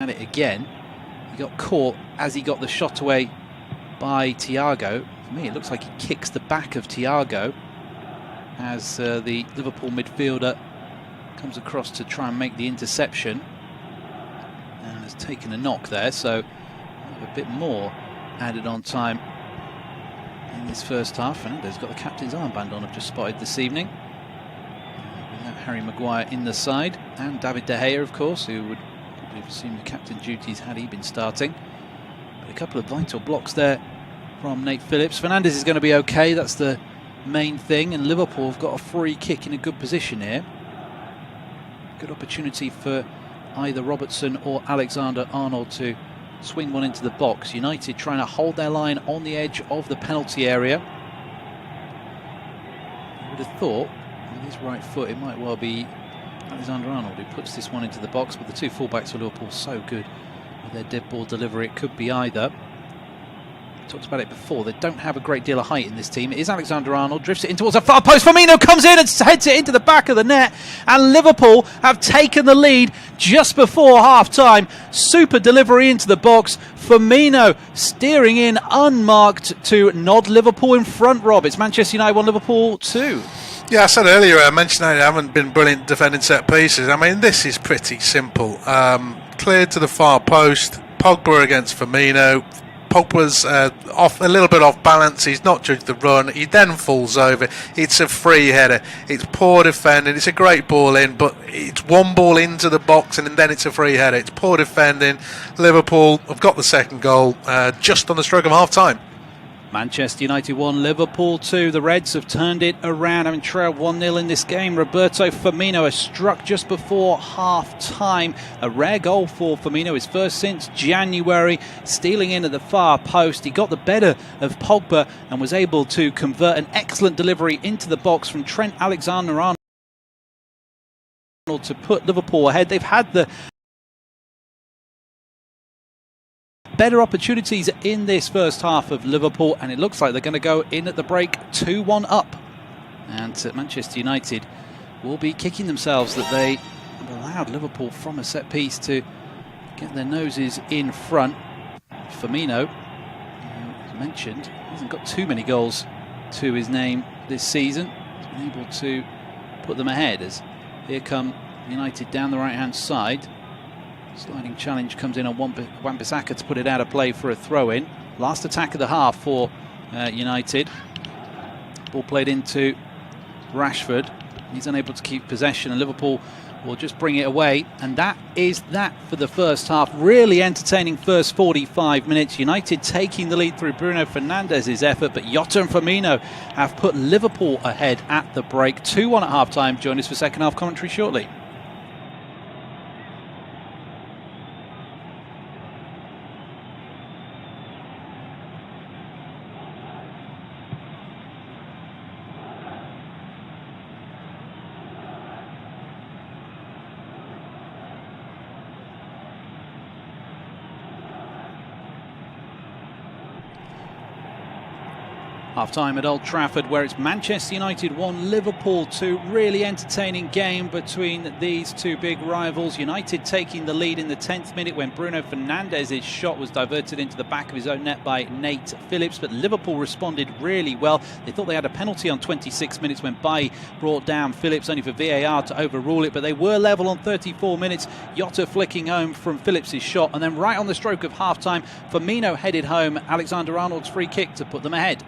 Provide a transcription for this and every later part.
At it again. He got caught as he got the shot away by Thiago. For me, it looks like he kicks the back of Thiago as the Liverpool midfielder comes across to try and make the interception and has taken a knock there, so a bit more added on time in this first half. Fernandes got the captain's armband on, I've just spotted this evening. Without Harry Maguire in the side, and David De Gea, of course, who would probably have assumed the captain duties had he been starting. But a couple of vital blocks there from Nate Phillips. Fernandes is going to be okay, that's the main thing, and Liverpool have got a free kick in a good position here. Good opportunity for either Robertson or Alexander-Arnold to swing one into the box. United trying to hold their line on the edge of the penalty area. I would have thought with his right foot it might well be Alexander-Arnold who puts this one into the box, but the two fullbacks for Liverpool so good with their dead ball delivery. It could be either. Talked about it before, they don't have a great deal of height in this team. It is Alexander-Arnold, drifts it in towards a far post. Firmino comes in and heads it into the back of the net, and Liverpool have taken the lead just before half-time. Super delivery into the box. Firmino steering in unmarked to nod Liverpool in front, Rob. It's Manchester United 1, Liverpool 2. Yeah, I said earlier, I mentioned they haven't been brilliant defending set pieces. I mean, this is pretty simple. Cleared to the far post, Pogba against Firmino. Pogba's off a little bit off balance. He's not judged the run. He then falls over. It's a free header. It's poor defending. It's a great ball in, but it's one ball into the box and then it's a free header. It's poor defending. Liverpool have got the second goal just on the stroke of half time. Manchester United 1, Liverpool 2. The Reds have turned it around, having trailed 1-0 in this game. Roberto Firmino has struck just before half-time. A rare goal for Firmino, his first since January, stealing in at the far post. He got the better of Pogba and was able to convert an excellent delivery into the box from Trent Alexander-Arnold to put Liverpool ahead. They've had the better opportunities in this first half of Liverpool, and it looks like they're going to go in at the break 2-1 up. And Manchester United will be kicking themselves that they have allowed Liverpool from a set piece to get their noses in front. Firmino, as mentioned, hasn't got too many goals to his name this season. He's been able to put them ahead as here come United down the right-hand side. Sliding challenge comes in on Wan-Bissaka to put it out of play for a throw-in. Last attack of the half for United. Ball played into Rashford. He's unable to keep possession, and Liverpool will just bring it away. And that is that for the first half. Really entertaining first 45 minutes. United taking the lead through Bruno Fernandes' effort, but Jota and Firmino have put Liverpool ahead at the break. 2-1 at half-time. Join us for second half commentary shortly. Half-time at Old Trafford, where it's Manchester United 1, Liverpool 2. Really entertaining game between these two big rivals. United taking the lead in the 10th minute when Bruno Fernandes' shot was diverted into the back of his own net by Nate Phillips, but Liverpool responded really well. They thought they had a penalty on 26 minutes when Bailly brought down Phillips, only for VAR to overrule it, but they were level on 34 minutes. Jota flicking home from Phillips' shot, and then right on the stroke of half-time, Firmino headed home Alexander-Arnold's free kick to put them ahead.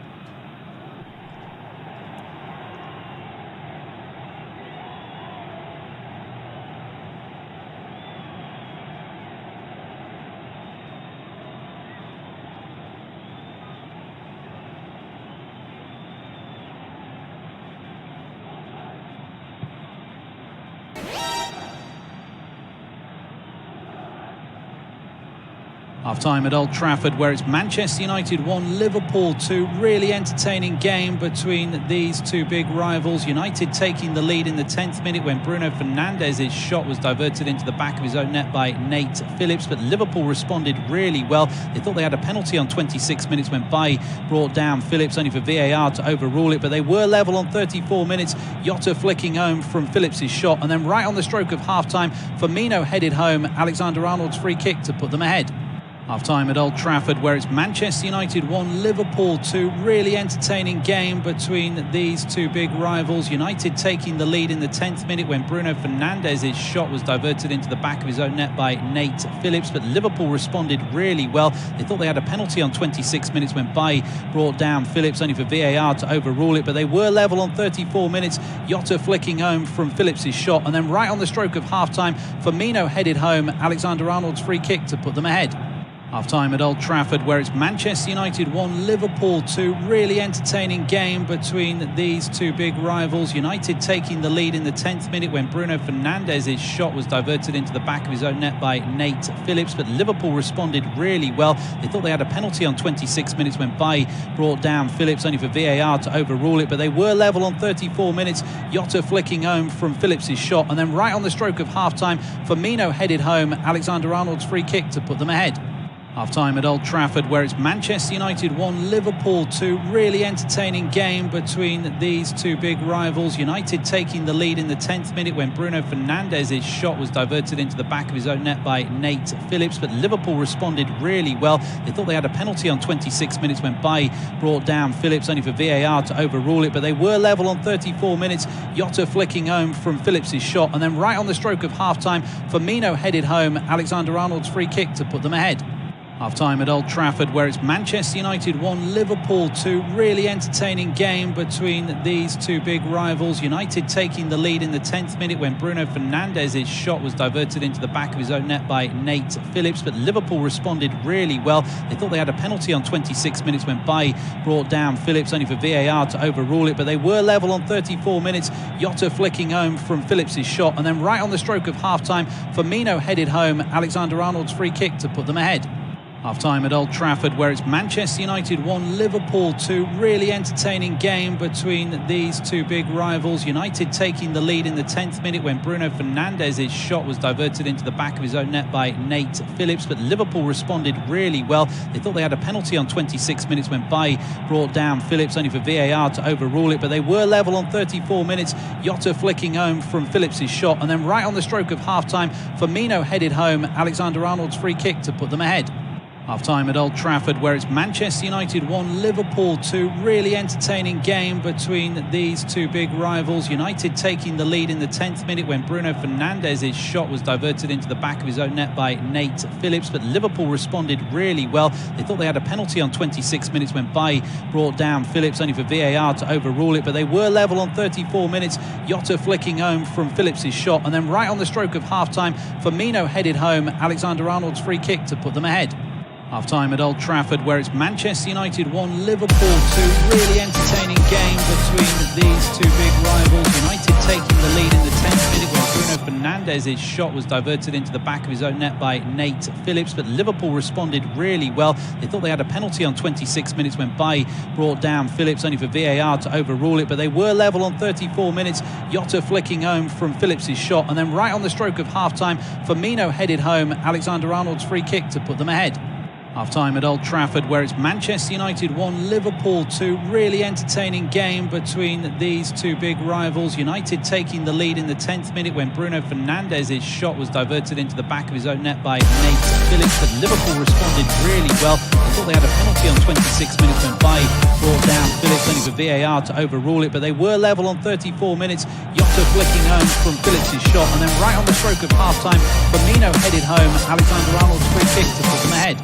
Half-time at Old Trafford, where it's Manchester United 1, Liverpool 2. Really entertaining game between these two big rivals. United taking the lead in the 10th minute when Bruno Fernandes's shot was diverted into the back of his own net by Nate Phillips. But Liverpool responded really well. They thought they had a penalty on 26 minutes when Bailly brought down Phillips, only for VAR to overrule it. But they were level on 34 minutes. Jota flicking home from Phillips' shot. And then right on the stroke of half-time, Firmino headed home Alexander-Arnold's free kick to put them ahead. Half-time at Old Trafford, where it's Manchester United 1, Liverpool 2. Really entertaining game between these two big rivals. United taking the lead in the 10th minute when Bruno Fernandes's shot was diverted into the back of his own net by Nate Phillips. But Liverpool responded really well. They thought they had a penalty on 26 minutes when Bailly brought down Phillips, only for VAR to overrule it. But they were level on 34 minutes. Jota flicking home from Phillips' shot. And then right on the stroke of half-time, Firmino headed home Alexander-Arnold's free kick to put them ahead. Half-time at Old Trafford, where it's Manchester United 1, Liverpool 2. Really entertaining game between these two big rivals. United taking the lead in the 10th minute when Bruno Fernandes's shot was diverted into the back of his own net by Nate Phillips. But Liverpool responded really well. They thought they had a penalty on 26 minutes when Bailly brought down Phillips, only for VAR to overrule it. But they were level on 34 minutes. Jota flicking home from Phillips' shot. And then right on the stroke of half-time, Firmino headed home Alexander-Arnold's free kick to put them ahead. Half-time at Old Trafford, where it's Manchester United 1, Liverpool 2. Really entertaining game between these two big rivals. United taking the lead in the 10th minute when Bruno Fernandes's shot was diverted into the back of his own net by Nate Phillips. But Liverpool responded really well. They thought they had a penalty on 26 minutes when Bailly brought down Phillips, only for VAR to overrule it. But they were level on 34 minutes. Jota flicking home from Phillips' shot. And then right on the stroke of half-time, Firmino headed home Alexander-Arnold's free kick to put them ahead. Half-time at Old Trafford, where it's Manchester United 1, Liverpool 2. Really entertaining game between these two big rivals. United taking the lead in the 10th minute when Bruno Fernandes's shot was diverted into the back of his own net by Nate Phillips. But Liverpool responded really well. They thought they had a penalty on 26 minutes when Bailly brought down Phillips, only for VAR to overrule it. But they were level on 34 minutes. Jota flicking home from Phillips' shot. And then right on the stroke of half-time, Firmino headed home Alexander-Arnold's free kick to put them ahead. Half-time at Old Trafford, where it's Manchester United 1, Liverpool 2. Really entertaining game between these two big rivals. United taking the lead in the 10th minute when Bruno Fernandes's shot was diverted into the back of his own net by Nate Phillips. But Liverpool responded really well. They thought they had a penalty on 26 minutes when Bailly brought down Phillips, only for VAR to overrule it. But they were level on 34 minutes. Jota flicking home from Phillips' shot. And then right on the stroke of half-time, Firmino headed home Alexander-Arnold's free kick to put them ahead. Half-time at Old Trafford, where it's Manchester United 1, Liverpool 2. Really entertaining game between these two big rivals. United taking the lead in the 10th minute when Bruno Fernandes's shot was diverted into the back of his own net by Nate Phillips. But Liverpool responded really well. They thought they had a penalty on 26 minutes when Bailly brought down Phillips, only for VAR to overrule it. But they were level on 34 minutes. Jota flicking home from Phillips' shot. And then right on the stroke of half-time, Firmino headed home Alexander-Arnold's free kick to put them ahead. Half-time at Old Trafford, where it's Manchester United 1, Liverpool 2. Really entertaining game between these two big rivals. United taking the lead in the 10th minute when Bruno Fernandes's shot was diverted into the back of his own net by Nate Phillips. But Liverpool responded really well. They thought they had a penalty on 26 minutes when Bailly brought down Phillips, only for VAR to overrule it. But they were level on 34 minutes. Jota flicking home from Phillips' shot. And then right on the stroke of half-time, Firmino headed home Alexander-Arnold's free kick to put them ahead. Half-time at Old Trafford, where it's Manchester United 1, Liverpool 2. Really entertaining game between these two big rivals. United taking the lead in the 10th minute when Bruno Fernandes's shot was diverted into the back of his own net by Nate Phillips. But Liverpool responded really well. They thought they had a penalty on 26 minutes when Bailly brought down Phillips, only for VAR to overrule it. But they were level on 34 minutes. Jota flicking home from Phillips' shot. And then right on the stroke of half-time, Firmino headed home Alexander-Arnold's free kick to put them ahead.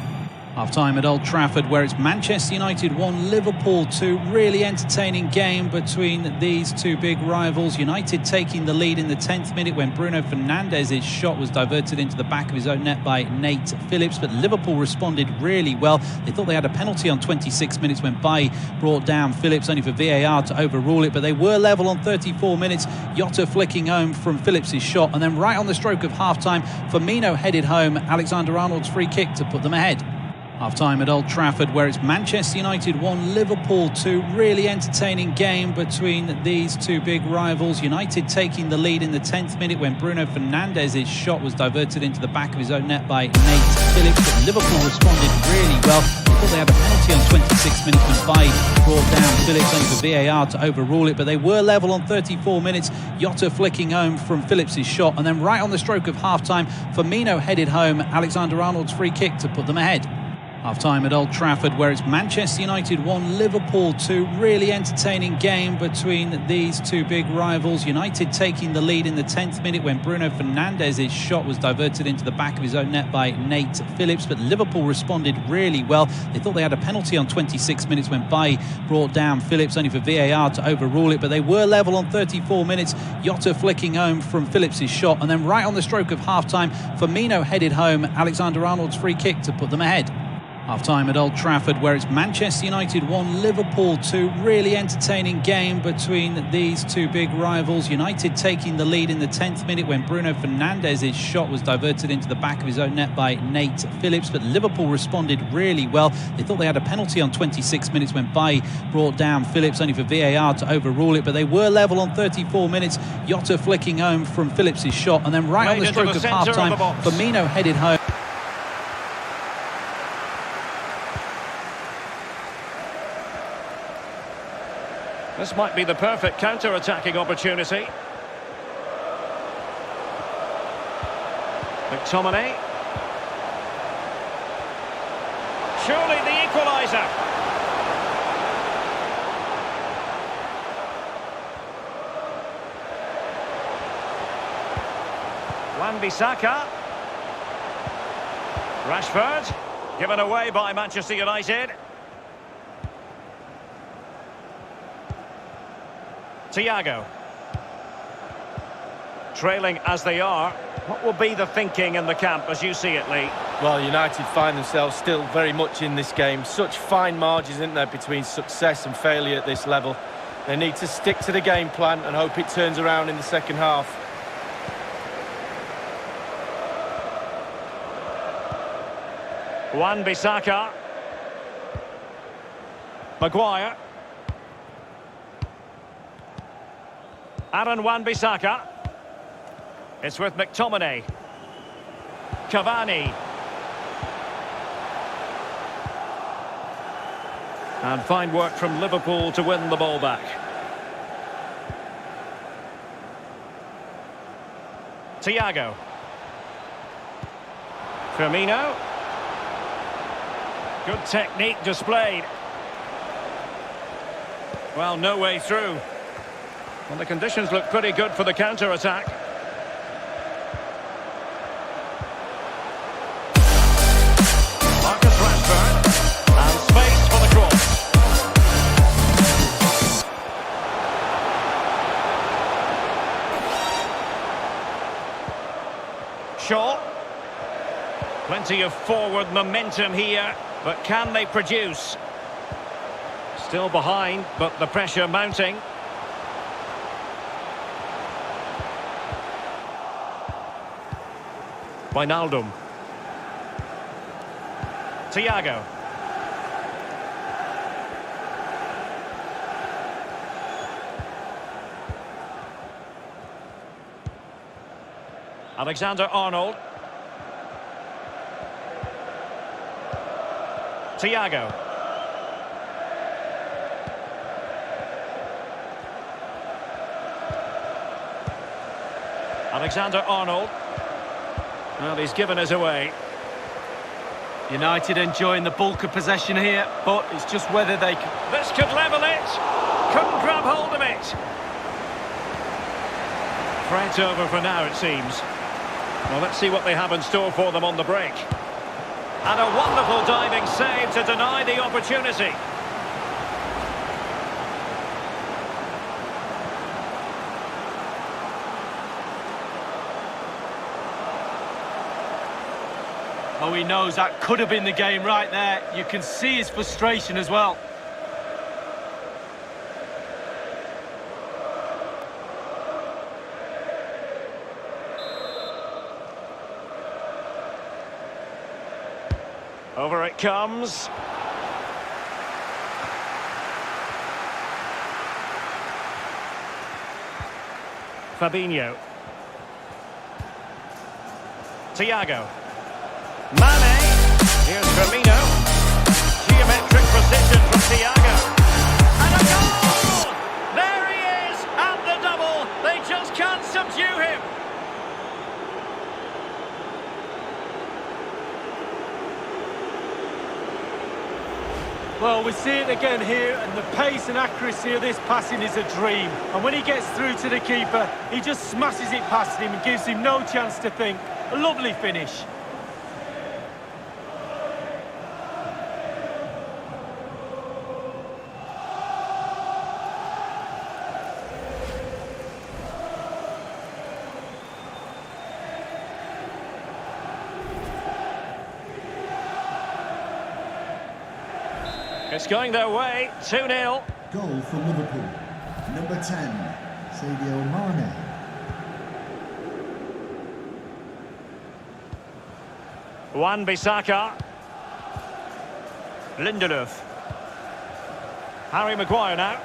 Half-time at Old Trafford, where it's Manchester United 1, Liverpool 2. Really entertaining game between these two big rivals. United taking the lead in the 10th minute when Bruno Fernandes's shot was diverted into the back of his own net by Nate Phillips. But Liverpool responded really well. They thought they had a penalty on 26 minutes when Bailly brought down Phillips, only for VAR to overrule it. But they were level on 34 minutes. Jota flicking home from Phillips' shot. And then right on the stroke of half-time, Firmino headed home Alexander-Arnold's free kick to put them ahead. Half-time at Old Trafford, where it's Manchester United 1, Liverpool 2. Really entertaining game between these two big rivals. United taking the lead in the 10th minute when Bruno Fernandes's shot was diverted into the back of his own net by Nate Phillips. But Liverpool responded really well. They thought they had a penalty on 26 minutes when Bailly brought down Phillips, only for VAR to overrule it. But they were level on 34 minutes. Jota flicking home from Phillips' shot. And then right on the stroke of half-time, Firmino headed home Alexander-Arnold's free kick to put them ahead. Half-time at Old Trafford, where it's Manchester United 1, Liverpool 2. Really entertaining game between these two big rivals. United taking the lead in the 10th minute when Bruno Fernandes's shot was diverted into the back of his own net by Nate Phillips. But Liverpool responded really well. They thought they had a penalty on 26 minutes when Bailly brought down Phillips, only for VAR to overrule it. But they were level on 34 minutes. Jota flicking home from Phillips' shot. And then right on the stroke of half-time, Firmino headed home Alexander-Arnold's free kick to put them ahead. Half-time at Old Trafford, where it's Manchester United 1, Liverpool 2. Really entertaining game between these two big rivals. United taking the lead in the 10th minute when Bruno Fernandes's shot was diverted into the back of his own net by Nate Phillips. But Liverpool responded really well. They thought they had a penalty on 26 minutes when Bailly brought down Phillips, only for VAR to overrule it. But they were level on 34 minutes. Jota flicking home from Phillips' shot. And then right on the stroke of half-time, Firmino headed home. This might be the perfect counter-attacking opportunity. McTominay. Surely the equaliser. Wan-Bissaka. Rashford. Given away by Manchester United. Thiago. Trailing as they are, what will be the thinking in the camp as you see it, Lee? Well, United find themselves still very much in this game. Such fine margins, isn't there, between success and failure at this level. They need to stick to the game plan and hope it turns around in the second half. Wan-Bissaka. Maguire. Aaron Wan-Bissaka. It's with McTominay. Cavani. And fine work from Liverpool to win the ball back. Thiago. Firmino. Good technique displayed. Well, no way through. Well, the conditions look pretty good for the counter-attack. Marcus Rashford. And space for the cross. Shaw. Plenty of forward momentum here, but can they produce? Still behind, but the pressure mounting. Wijnaldum. Thiago. Alexander-Arnold. Thiago. Alexander-Arnold. Well, he's given us away. United enjoying the bulk of possession here, but it's just whether they can... This could level it. Couldn't grab hold of it. Threat over for now, it seems. Well, let's see what they have in store for them on the break. And a wonderful diving save to deny the opportunity. Oh, he knows that could have been the game right there. You can see his frustration as well. Over it comes. Fabinho. Thiago. Mane. Here's Firmino. Geometric precision from Thiago. And a goal! There he is! And the double. They just can't subdue him. Well, we see it again here, and the pace and accuracy of this passing is a dream. And when he gets through to the keeper, he just smashes it past him and gives him no chance to think. A lovely finish. It's going their way, 2-0. Goal for Liverpool. Number 10, Sadio Mane. Wan-Bissaka. Lindelöf. Harry Maguire now.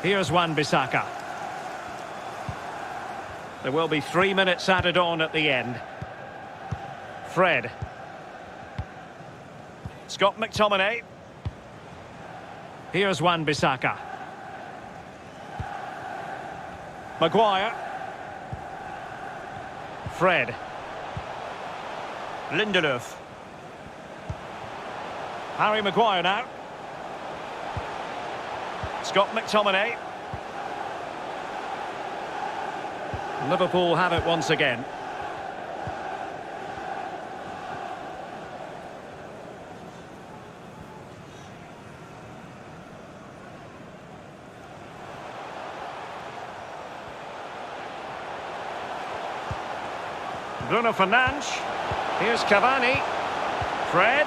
Here's Wan-Bissaka. There will be 3 minutes added on at the end. Fred. Scott McTominay. Here's Wan-Bissaka. Maguire. Fred. Lindelöf. Harry Maguire now. Scott McTominay. Liverpool have it once again. Bruno Fernandes. Here's Cavani. Fred.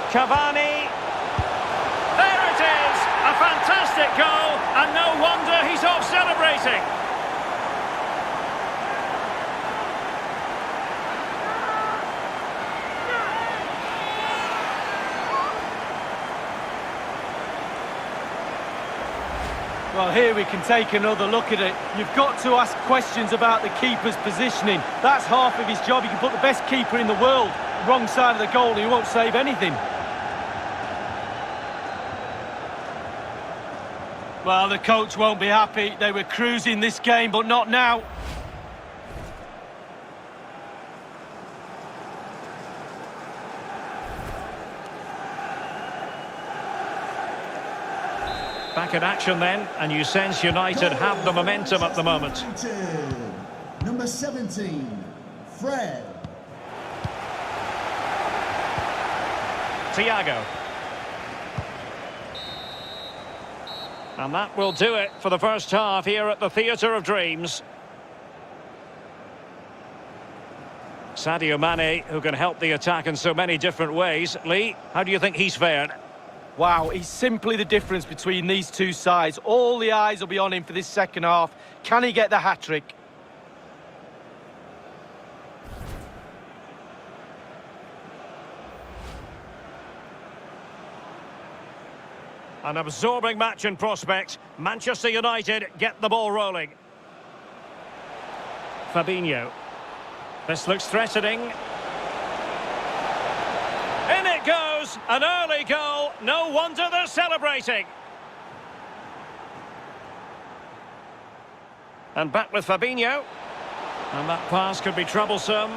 Cavani. There it is! A fantastic goal, and no wonder he's off celebrating. Well, here we can take another look at it. You've got to ask questions about the keeper's positioning. That's half of his job. You can put the best keeper in the world wrong side of the goal and he won't save anything. Well, the coach won't be happy. They were cruising this game, but not now. Back in action then, and you sense United have the momentum at the moment. Number 17, Fred. Thiago. And that will do it for the first half here at the Theatre of Dreams. Sadio Mane, who can help the attack in so many different ways. Lee, how do you think he's fared? Wow, he's simply the difference between these two sides. All the eyes will be on him for this second half. Can he get the hat-trick? An absorbing match in prospect. Manchester United get the ball rolling. Fabinho. This looks threatening. In it goes! An early goal. No wonder they're celebrating. And back with Fabinho. And that pass could be troublesome.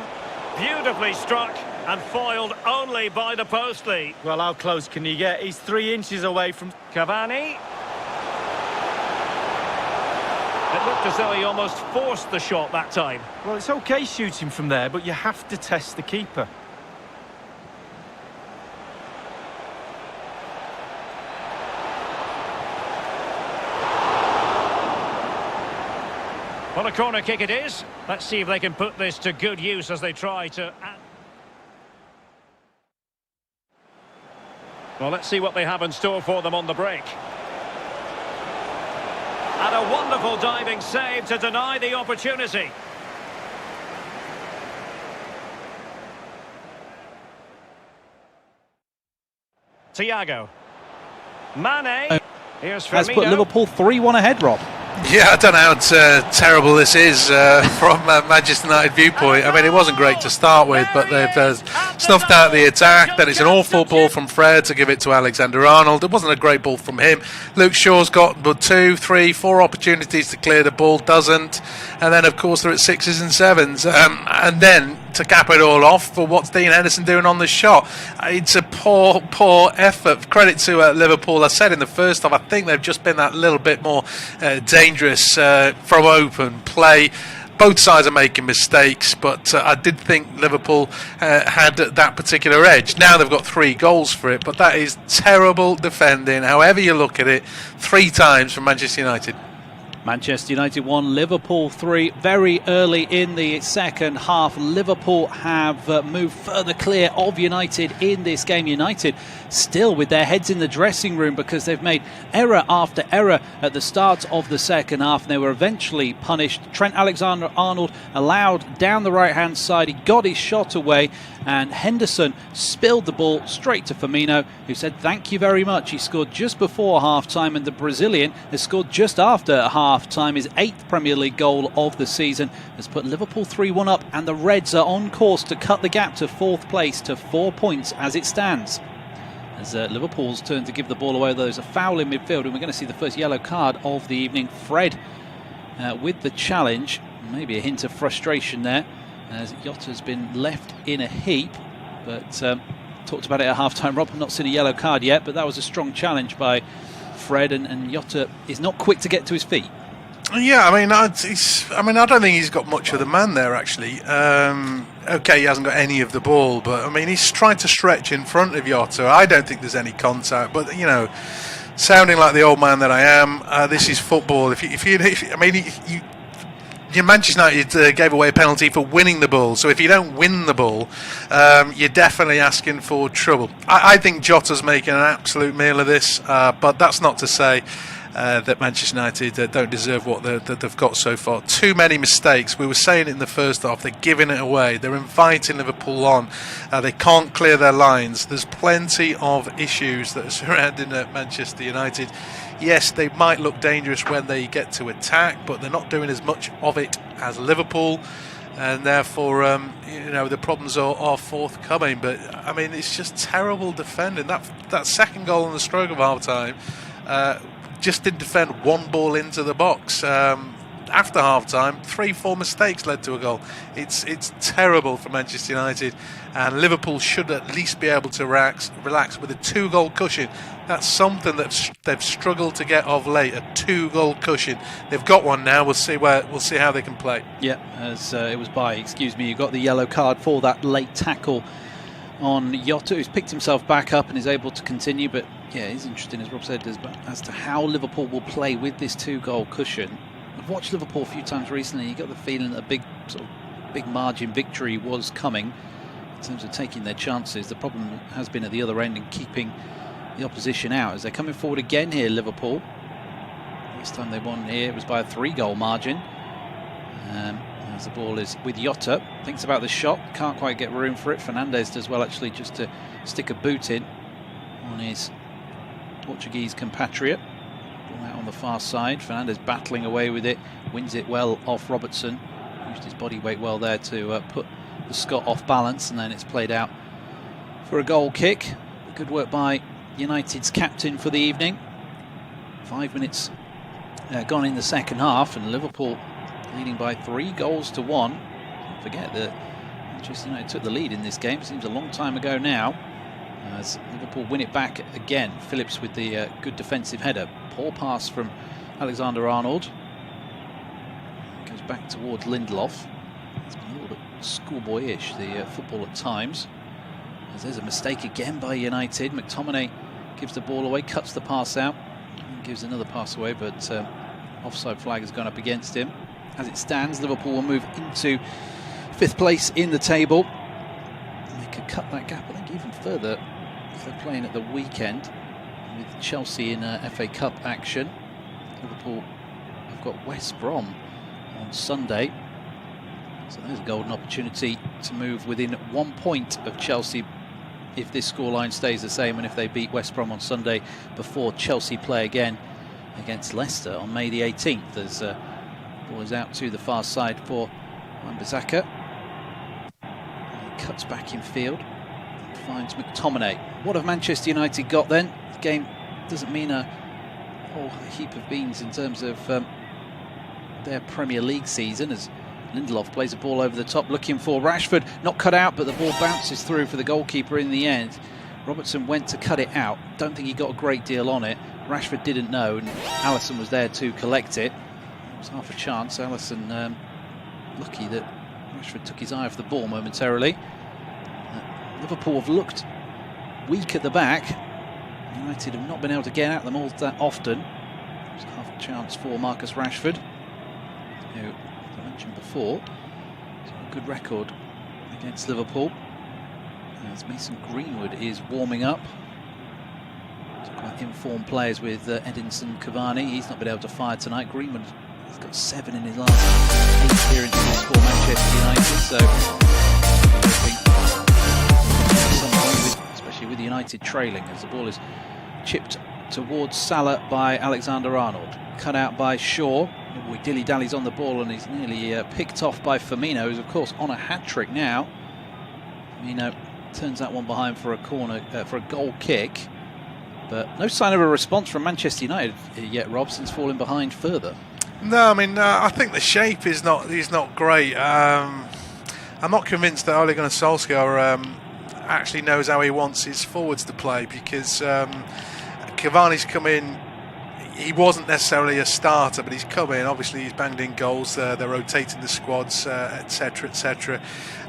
Beautifully struck and foiled only by the post, Lee. Well, how close can you get? He's 3 inches away from... Cavani. It looked as though he almost forced the shot that time. Well, it's okay shooting from there, but you have to test the keeper. Well, a corner kick it is. Let's see if they can put this to good use as they try to... Well, let's see what they have in store for them on the break. And a wonderful diving save to deny the opportunity. Thiago. Mane. Here's Firmino. Has put Liverpool 3-1 ahead, Rob. Yeah, I don't know how terrible this is from a Manchester United viewpoint. I mean, it wasn't great to start with, but they've snuffed out the attack. Then it's an awful ball from Fred to give it to Alexander-Arnold. It wasn't a great ball from him. Luke Shaw's got 2, 3, 4 opportunities to clear the ball, doesn't. And then, of course, they're at 6s and 7s. And then, to cap it all off, for what's Dean Henderson doing on the shot? It's a poor effort. Credit to Liverpool. I said in the first half, I think they've just been that little bit more dangerous from open play. Both sides are making mistakes, but I did think Liverpool had that particular edge. Now they've got 3 goals for it, but that is terrible defending, however you look at it, 3 times from Manchester United. Manchester United 1, Liverpool 3. Very early in the second half, Liverpool have moved further clear of United in this game. United still with their heads in the dressing room because they've made error after error at the start of the second half, and they were eventually punished. Trent Alexander-Arnold allowed down the right-hand side. He got his shot away, and Henderson spilled the ball straight to Firmino, who said thank you very much. He scored just before half-time, and the Brazilian has scored just after half-time. His 8th Premier League goal of the season has put Liverpool 3-1 up, and the Reds are on course to cut the gap to 4th place to 4 points as it stands. As Liverpool's turn to give the ball away, there's a foul in midfield, and we're going to see the first yellow card of the evening. Fred with the challenge. Maybe a hint of frustration there, as Jota's been left in a heap. But talked about it at half-time, Rob. I've not seen a yellow card yet, but that was a strong challenge by Fred, and Jota is not quick to get to his feet. Yeah, I don't think he's got much of the man there, actually. Okay, he hasn't got any of the ball, but I mean, he's trying to stretch in front of Jota. I don't think there's any contact, but you know, sounding like the old man that I am, this is football. Manchester United gave away a penalty for winning the ball, so if you don't win the ball, you're definitely asking for trouble. I think Jota's making an absolute meal of this, but that's not to say that Manchester United don't deserve what they've got so far. Too many mistakes. We were saying it in the first half. They're giving it away. They're inviting Liverpool on. They can't clear their lines. There's plenty of issues that are surrounding Manchester United. Yes, they might look dangerous when they get to attack, but they're not doing as much of it as Liverpool, and therefore, the problems are forthcoming. But I mean, it's just terrible defending. That second goal on the stroke of half time. Just didn't defend one ball into the box. After half-time, 3-4 mistakes led to a goal. It's terrible for Manchester United, and Liverpool should at least be able to relax with a 2-goal cushion. That's something that they've struggled to get of late, a 2-goal cushion. They've got one now. We'll see how they can play. Yeah, as it was you got the yellow card for that late tackle on Jota, who's picked himself back up and is able to continue. But yeah, it's interesting, as Rob said, as to how Liverpool will play with this 2-goal cushion. I've watched Liverpool a few times recently. You got the feeling that a big margin victory was coming in terms of taking their chances. The problem has been at the other end in keeping the opposition out, as they're coming forward again here, Liverpool. Last time they won here, it was by a 3-goal margin. As the ball is with Jota, thinks about the shot, can't quite get room for it. Fernandes does well, actually, just to stick a boot in on his Portuguese compatriot. Ball out on the far side. Fernandes battling away with it, wins it well off Robertson. Used his body weight well there to put the Scot off balance, and then it's played out for a goal kick. Good work by United's captain for the evening. 5 minutes gone in the second half, and Liverpool leading by 3-1. Don't forget that Manchester United took the lead in this game. Seems a long time ago now. As Liverpool win it back again. Phillips with the good defensive header. Poor pass from Alexander-Arnold. back towards Lindelof. It's been a little bit schoolboyish, the football at times. As there's a mistake again by United. McTominay gives the ball away, cuts the pass out, and gives another pass away, but offside flag has gone up against him. As it stands, Liverpool will move into 5th place in the table. And they could cut that gap, I think, even further if they're playing at the weekend with Chelsea in FA Cup action. Liverpool have got West Brom on Sunday, so there's a golden opportunity to move within 1 point of Chelsea if this scoreline stays the same, and if they beat West Brom on Sunday before Chelsea play again against Leicester on May the 18th. As ball is out to the far side for Wan-Bissaka. He cuts back in field and finds McTominay. What have Manchester United got then? The game doesn't mean a whole heap of beans in terms of their Premier League season, as Lindelof plays a ball over the top looking for Rashford. Not cut out, but the ball bounces through for the goalkeeper in the end. Robertson went to cut it out. Don't think he got a great deal on it. Rashford didn't know, and Alisson was there to collect it. It was half a chance. Alisson lucky that Rashford took his eye off the ball momentarily. Liverpool have looked weak at the back. United have not been able to get at them all that often. It's half a chance for Marcus Rashford, who, as I mentioned before, has got a good record against Liverpool. As Mason Greenwood is warming up. Some quite informed players with Edinson Cavani. He's not been able to fire tonight. Greenwood has got 7 in his last 8 appearances for Manchester United, so at some point, especially with United trailing, as the ball is chipped towards Salah by Alexander-Arnold. Cut out by Shaw. He dilly-dallies on the ball and he's nearly picked off by Firmino, who's of course on a hat-trick now. Firmino turns that one behind for a corner, for a goal kick. But no sign of a response from Manchester United yet, Rob, since falling behind further. No, I mean, I think the shape is not great. I'm not convinced that Ole Gunnar Solskjaer actually knows how he wants his forwards to play, because Cavani's come in. He wasn't necessarily a starter, but he's come in. Obviously, he's banged in goals. They're rotating the squads, etc., etc.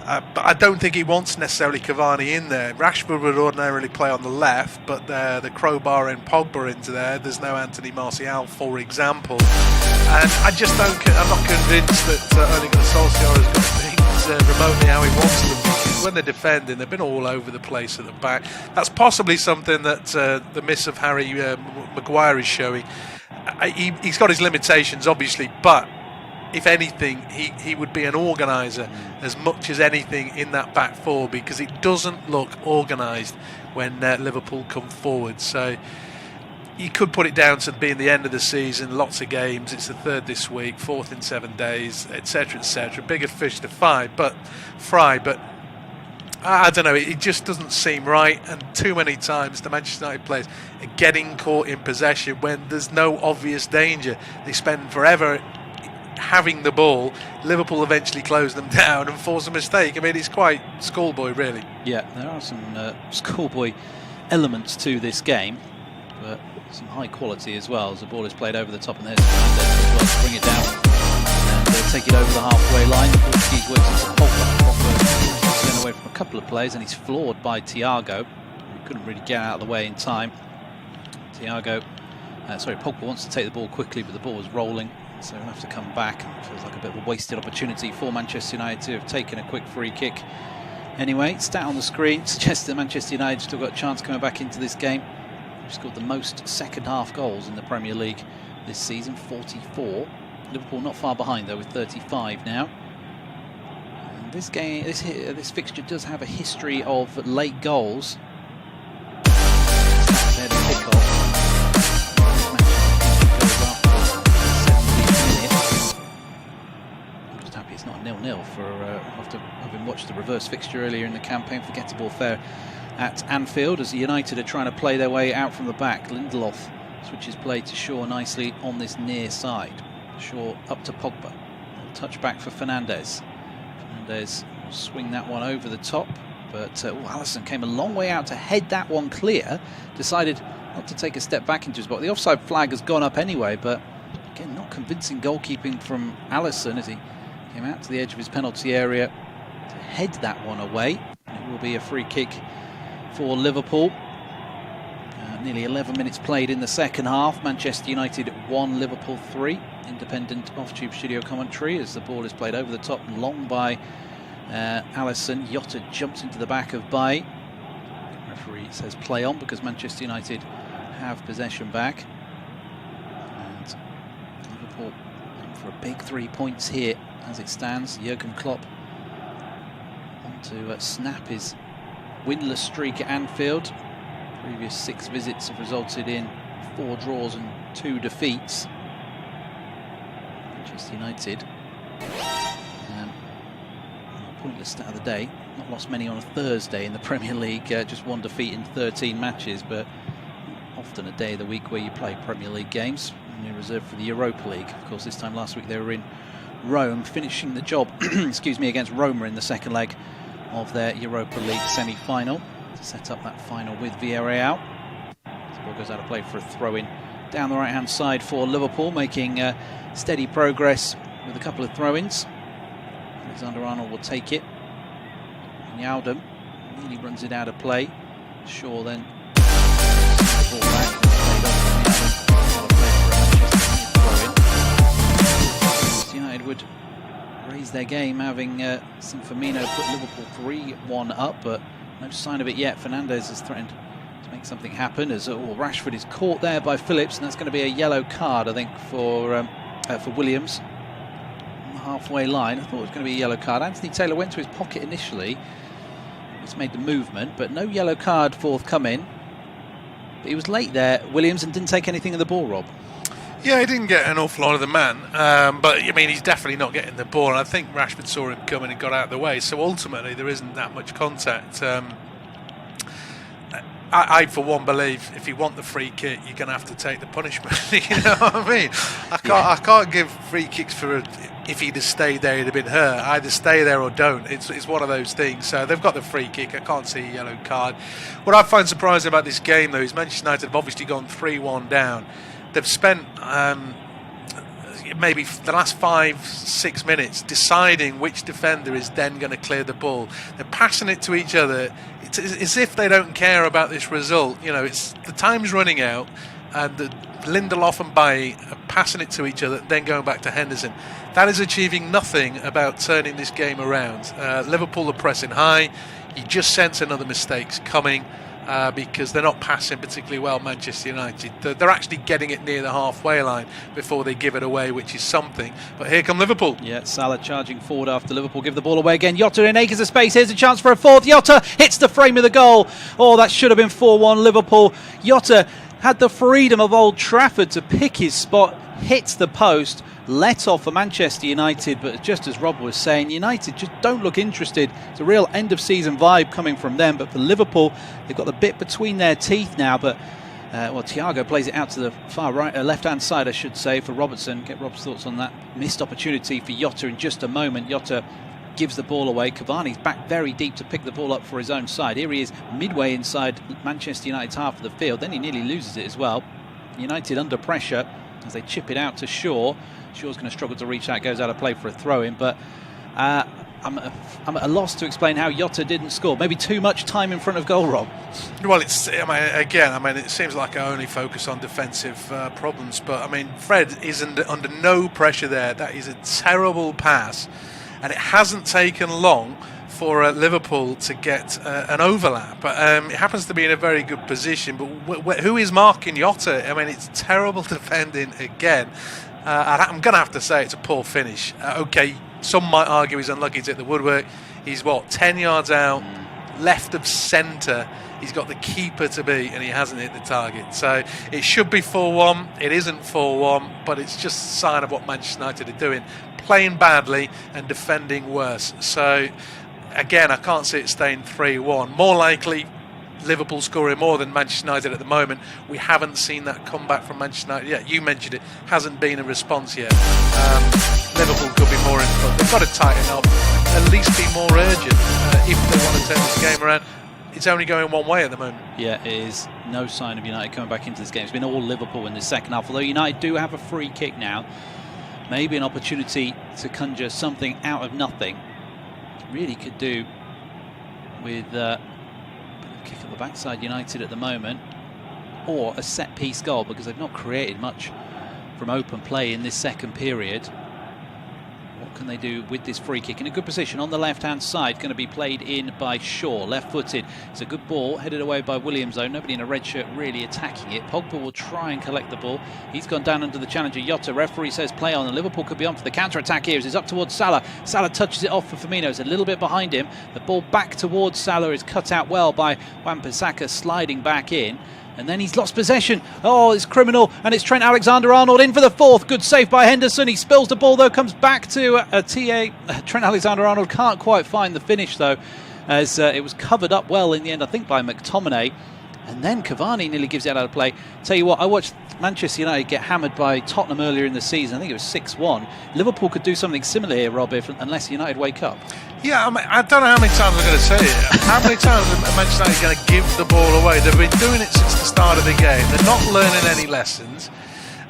But I don't think he wants necessarily Cavani in there. Rashford would ordinarily play on the left, but the crowbar in Pogba into there. There's no Anthony Martial, for example. And I just don't. I'm not convinced that Ole Gunnar Solskjaer has got things remotely how he wants them. Because when they're defending, they've been all over the place at the back. That's possibly something that the miss of Harry Maguire is showing. He's got his limitations, obviously, but if anything, he would be an organiser as much as anything in that back four, because it doesn't look organised when Liverpool come forward. So you could put it down to being the end of the season, lots of games. It's the 3rd this week, 4th in 7 days, etc., etc. Bigger fish to fry, but I don't know, it just doesn't seem right, and too many times the Manchester United players are getting caught in possession when there's no obvious danger. They spend forever having the ball. Liverpool eventually close them down and force a mistake. I mean, it's quite schoolboy, really. Yeah, there are some schoolboy elements to this game, but some high quality as well, as the ball is played over the top, and there's Fernandes as well to bring it down and take it over the halfway line. The Portuguese works into Pogba. Turn away from a couple of players, and he's floored by Thiago, who couldn't really get out of the way in time. Pogba wants to take the ball quickly, but the ball was rolling, so he'll have to come back. It feels like a bit of a wasted opportunity for Manchester United to have taken a quick free kick. Anyway, stat on the screen suggests that Manchester United still got a chance coming back into this game. They've scored the most second half goals in the Premier League this season, 44. Liverpool not far behind though, with 35 now. And this game, this fixture does have a history of late goals. There to kick off. I'm just happy it's not 0-0 for after having watched the reverse fixture earlier in the campaign. Forgettable affair at Anfield, as the United are trying to play their way out from the back. Lindelof switches play to Shaw nicely on this near side. Shaw up to Pogba. Touch back for Fernandes. Fernandes will swing that one over the top, but Alisson came a long way out to head that one clear. Decided not to take a step back into his box. The offside flag has gone up anyway, but again, not convincing goalkeeping from Alisson as he came out to the edge of his penalty area to head that one away. It will be a free kick for Liverpool. Nearly 11 minutes played in the second half. Manchester United 1, Liverpool 3. Independent off-tube studio commentary as the ball is played over the top and long by Alisson. Jota jumps into the back of Bailly. Referee says play on because Manchester United have possession back. And Liverpool for a big 3 points here as it stands. Jurgen Klopp on to snap his winless streak at Anfield. Previous 6 visits have resulted in 4 draws and 2 defeats. Manchester United, pointless stat of the day, not lost many on a Thursday in the Premier League, just 1 defeat in 13 matches, but often a day of the week where you play Premier League games, only reserved for the Europa League. Of course, this time last week they were in Rome, finishing the job excuse me, against Roma in the second leg of their Europa League semi-final to set up that final with Villarreal. The ball goes out of play for a throw-in down the right-hand side for Liverpool, making steady progress with a couple of throw-ins. Alexander-Arnold will take it. Wijnaldum nearly runs it out of play. Shaw then the ball back and played off. United would raise their game, having seen Firmino put Liverpool 3-1 up, but no sign of it yet. Fernandes has threatened to make something happen as Rashford is caught there by Phillips, and that's going to be a yellow card, I think, for Williams on the halfway line. I thought it was going to be a yellow card. Anthony Taylor went to his pocket initially, just made the movement, but no yellow card forthcoming. But he was late there, Williams, and didn't take anything of the ball, Rob. Yeah, he didn't get an awful lot of the man, but I mean, he's definitely not getting the ball, and I think Rashford saw him coming and got out of the way, so ultimately there isn't that much contact. I for one, believe if you want the free kick, you're going to have to take the punishment. You know what I mean? I can't give free kicks for if he'd have stayed there, he'd have been hurt. Either stay there or don't. It's one of those things. So they've got the free kick. I can't see a yellow card. What I find surprising about this game, though, is Manchester United have obviously gone 3-1 down. They've spent maybe the last 5-6 minutes deciding which defender is then going to clear the ball. They're passing it to each other. It's as if they don't care about this result. You know, it's the time's running out, and Lindelof and Bailly are passing it to each other, then going back to Henderson. That is achieving nothing about turning this game around. Liverpool are pressing high. You just sense another mistake's coming. Because they're not passing particularly well, Manchester United. They're actually getting it near the halfway line before they give it away, which is something. But here come Liverpool. Yeah, Salah charging forward after Liverpool give the ball away again. Jota in acres of space. Here's a chance for a fourth. Jota hits the frame of the goal. Oh, that should have been 4-1 Liverpool. Jota had the freedom of Old Trafford to pick his spot, hits the post, let off for Manchester United, but just as Rob was saying, United just don't look interested. It's a real end-of-season vibe coming from them, but for Liverpool, they've got the bit between their teeth now, but Thiago plays it out to the far right, left-hand side, I should say, for Robertson. Get Rob's thoughts on that missed opportunity for Jota in just a moment. Jota gives the ball away. Cavani's back very deep to pick the ball up for his own side. Here he is midway inside Manchester United's half of the field, then he nearly loses it as well. United under pressure as they chip it out to Shaw. Shaw's going to struggle to reach that, goes out of play for a throw-in, but I'm at a loss to explain how Jota didn't score. Maybe too much time in front of goal, Rob. Well, it seems like I only focus on defensive problems, but I mean, Fred is under no pressure there. That is a terrible pass, and it hasn't taken long for Liverpool to get an overlap. It happens to be in a very good position, but who is marking Jota? I mean, it's terrible defending again. I'm going to have to say it's a poor finish. Okay, some might argue he's unlucky to hit the woodwork. He's 10 yards out, left of centre. He's got the keeper to beat, and he hasn't hit the target. So it should be 4-1. It isn't 4-1, but it's just a sign of what Manchester United are doing, playing badly and defending worse. So again, I can't see it staying 3-1. More likely, Liverpool scoring more than Manchester United at the moment. We haven't seen that comeback from Manchester United yet. You mentioned it, hasn't been a response yet. Liverpool could be more in front. They've got to tighten up, at least be more urgent if they want to turn this game around. It's only going one way at the moment. Yeah, it is. No sign of United coming back into this game. It's been all Liverpool in the second half, although United do have a free kick now. maybe an opportunity to conjure something out of nothing. Really could do with a kick at the backside United at the moment, or a set-piece goal, because they've not created much from open play in this second period. What can they do with this free kick? In a good position on the left-hand side, going to be played in by Shaw, left-footed. It's a good ball, headed away by Williams, though. Nobody in a red shirt really attacking it. Pogba will try and collect the ball. He's gone down under the challenger, Jota. Referee says play on, and Liverpool could be on for the counter-attack here. It's up towards Salah. Salah touches it off for Firmino. It's a little bit behind him. The ball back towards Salah is cut out well by Wan-Bissaka, sliding back in. And then he's lost possession. Oh, it's criminal. And it's Trent Alexander-Arnold in for the fourth. Good save by Henderson. He spills the ball, though, comes back to Trent Alexander-Arnold can't quite find the finish, though, as it was covered up well in the end, I think, by McTominay. And then Cavani nearly gives it out of play. Tell you what, I watched Manchester United get hammered by Tottenham earlier in the season. I think it was 6-1. Liverpool could do something similar here, Rob, unless United wake up. Yeah, I mean, I don't know how many times I'm going to say it. How many times are Manchester United going to give the ball away? They've been doing it since the start of the game. They're not learning any lessons.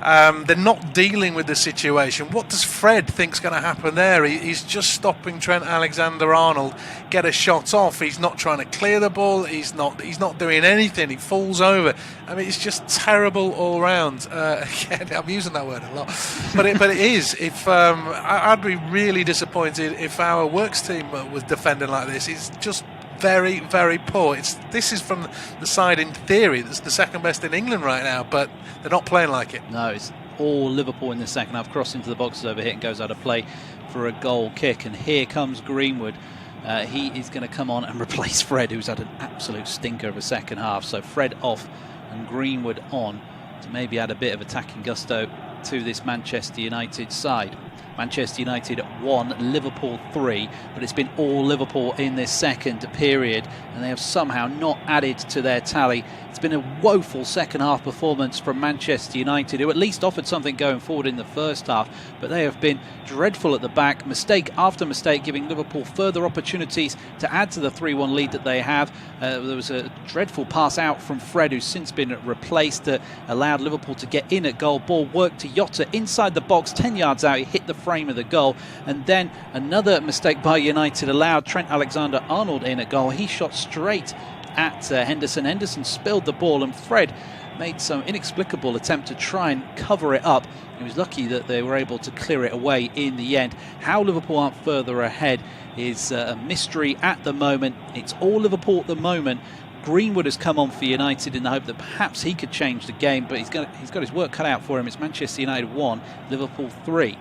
They're not dealing with the situation. What does Fred think's going to happen there? He's just stopping Trent Alexander-Arnold get a shot off. He's not trying to clear the ball. He's not doing anything. He falls over. I mean, it's just terrible all round. Again, I'm using that word a lot, but it is. If I'd be really disappointed if our works team was defending like this. It's just very, very poor. This is from the side, in theory, that's the second best in England right now, but they're not playing like it. No, it's all Liverpool in the second half. Cross into the boxes over here and goes out of play for a goal kick. And here comes Greenwood. He is going to come on and replace Fred, who's had an absolute stinker of a second half. So Fred off and Greenwood on to maybe add a bit of attacking gusto to this Manchester United side. Manchester United 1, Liverpool 3, but it's been all Liverpool in this second period, and they have somehow not added to their tally. It's been a woeful second half performance from Manchester United, who at least offered something going forward in the first half, but they have been dreadful at the back, mistake after mistake, giving Liverpool further opportunities to add to the 3-1 lead that they have. There was a dreadful pass out from Fred, who's since been replaced, that allowed Liverpool to get in at goal. Ball worked to Jota inside the box, 10 yards out. He hit the frame of the goal, and then another mistake by United allowed Trent Alexander-Arnold in at goal. He shot straight at Henderson. Henderson spilled the ball, and Fred made some inexplicable attempt to try and cover it up. He was lucky that they were able to clear it away in the end. How Liverpool aren't further ahead is a mystery at the moment. It's all Liverpool at the moment. Greenwood has come on for United in the hope that perhaps he could change the game, but he's got his work cut out for him. It's Manchester United 1, Liverpool 3.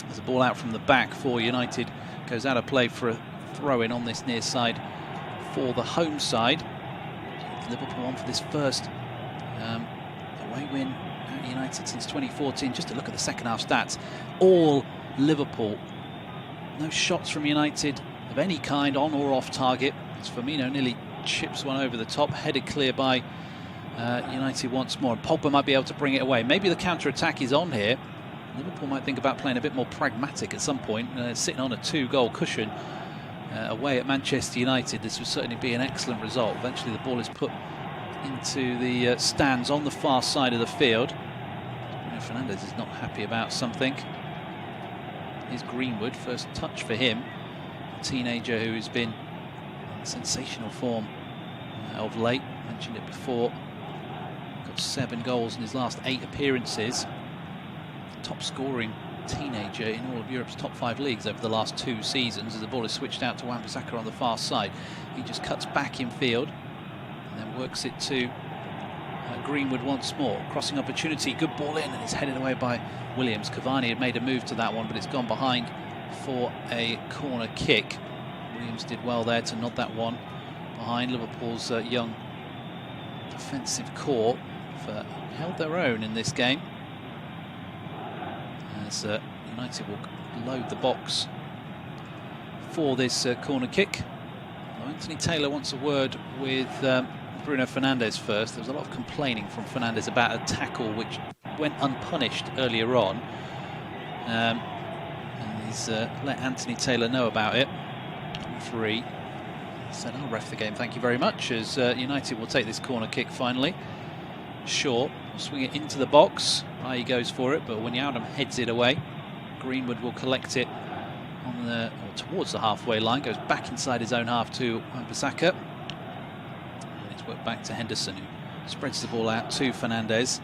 There's a ball out from the back for United. Goes out of play for a throw-in on this near side for the home side. Liverpool on for this first away win at United since 2014. Just to look at the second half stats, all Liverpool. No shots from United of any kind, on or off target. As Firmino nearly chips one over the top, headed clear by United once more. And Pogba might be able to bring it away. Maybe the counter-attack is on here. Liverpool might think about playing a bit more pragmatic at some point, sitting on a 2-goal cushion away at Manchester United. This would certainly be an excellent result. Eventually the ball is put into the stands on the far side of the field. Bruno Fernandes is not happy about something. Here's Greenwood, first touch for him. A teenager who has been in sensational form of late. Mentioned it before. Got 7 goals in his last 8 appearances. Top scoring teenager in all of Europe's top 5 leagues over the last 2 seasons. As the ball is switched out to Wan-Bissaka on the far side, he just cuts back in field and then works it to Greenwood once more. Crossing opportunity, good ball in, and it's headed away by Williams. Cavani had made a move to that one, but it's gone behind for a corner kick. Williams did well there to nod that one behind. Liverpool's young defensive core have held their own in this game. As United will load the box for this corner kick. Well, Anthony Taylor wants a word with Bruno Fernandes first. There was a lot of complaining from Fernandes about a tackle which went unpunished earlier on. And he's let Anthony Taylor know about it. Referee said, "I'll ref the game, thank you very much," as United will take this corner kick finally. Shaw will swing it into the box. He goes for it, but Wijnaldum heads it away. Greenwood will collect it on or towards the halfway line, goes back inside his own half to Wan-Bissaka. And it's worked back to Henderson, who spreads the ball out to Fernandes.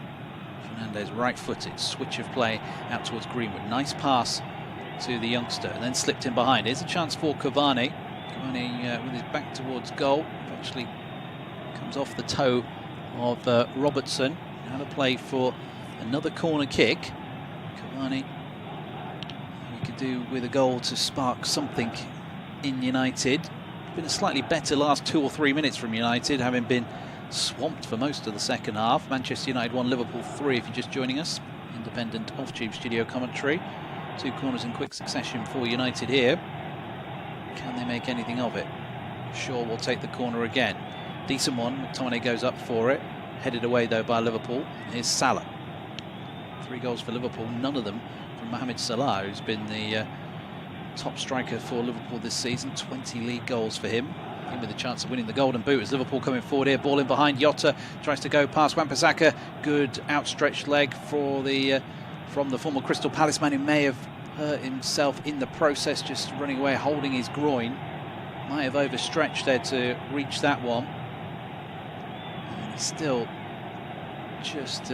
Fernandes right-footed, switch of play out towards Greenwood. Nice pass to the youngster, and then slipped in behind. Here's a chance for Cavani. Cavani with his back towards goal, actually comes off the toe of Robertson. Now to play for another corner kick. Cavani, we could do with a goal to spark something in United. Been a slightly better last 2 or 3 minutes from United, having been swamped for most of the second half. Manchester United 1, Liverpool 3 if you're just joining us. Independent off-tube studio commentary. 2 corners in quick succession for United here. Can they make anything of it? Shaw will take the corner again. Decent one. McTominay goes up for it. Headed away though by Liverpool. Here's Salah. 3 goals for Liverpool, none of them from Mohamed Salah, who's been the top striker for Liverpool this season. 20 league goals for him. In with a chance of winning the Golden Boot as Liverpool coming forward here. Ball in behind. Jota tries to go past Wan-Bissaka. Good outstretched leg for the from the former Crystal Palace man, who may have hurt himself in the process, just running away, holding his groin. Might have overstretched there to reach that one. And he's still just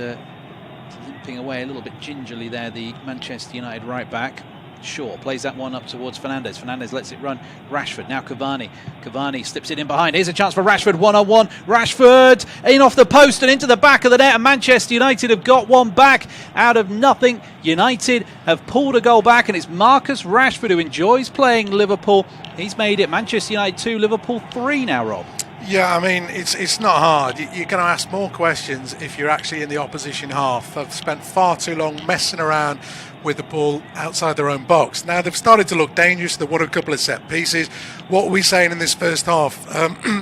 limping away a little bit gingerly there, the Manchester United right back. Shaw plays that one up towards Fernandes. Fernandes lets it run. Rashford, now Cavani. Cavani slips it in behind. Here's a chance for Rashford, one-on-one. Rashford in off the post and into the back of the net. And Manchester United have got one back out of nothing. United have pulled a goal back, and it's Marcus Rashford, who enjoys playing Liverpool. He's made it Manchester United 2, Liverpool 3 now, Rob. Yeah, I mean, it's not hard. You're going to ask more questions if you're actually in the opposition half. They've spent far too long messing around with the ball outside their own box. Now they've started to look dangerous. They've won a couple of set pieces. What are we saying in this first half?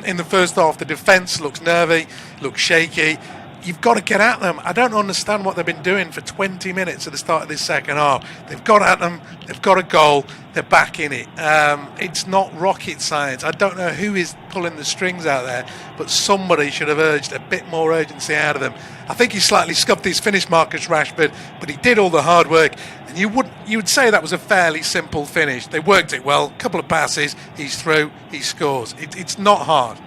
In the first half, the defence looks nervy, looks shaky. You've got to get at them. I don't understand what they've been doing for 20 minutes at the start of this second half. They've got at them. They've got a goal. They're back in it. It's not rocket science. I don't know who is pulling the strings out there, but somebody should have urged a bit more urgency out of them. I think he slightly scuffed his finish, Marcus Rashford, but he did all the hard work. And you would say that was a fairly simple finish. They worked it well. Couple of passes. He's through. He scores. It's not hard.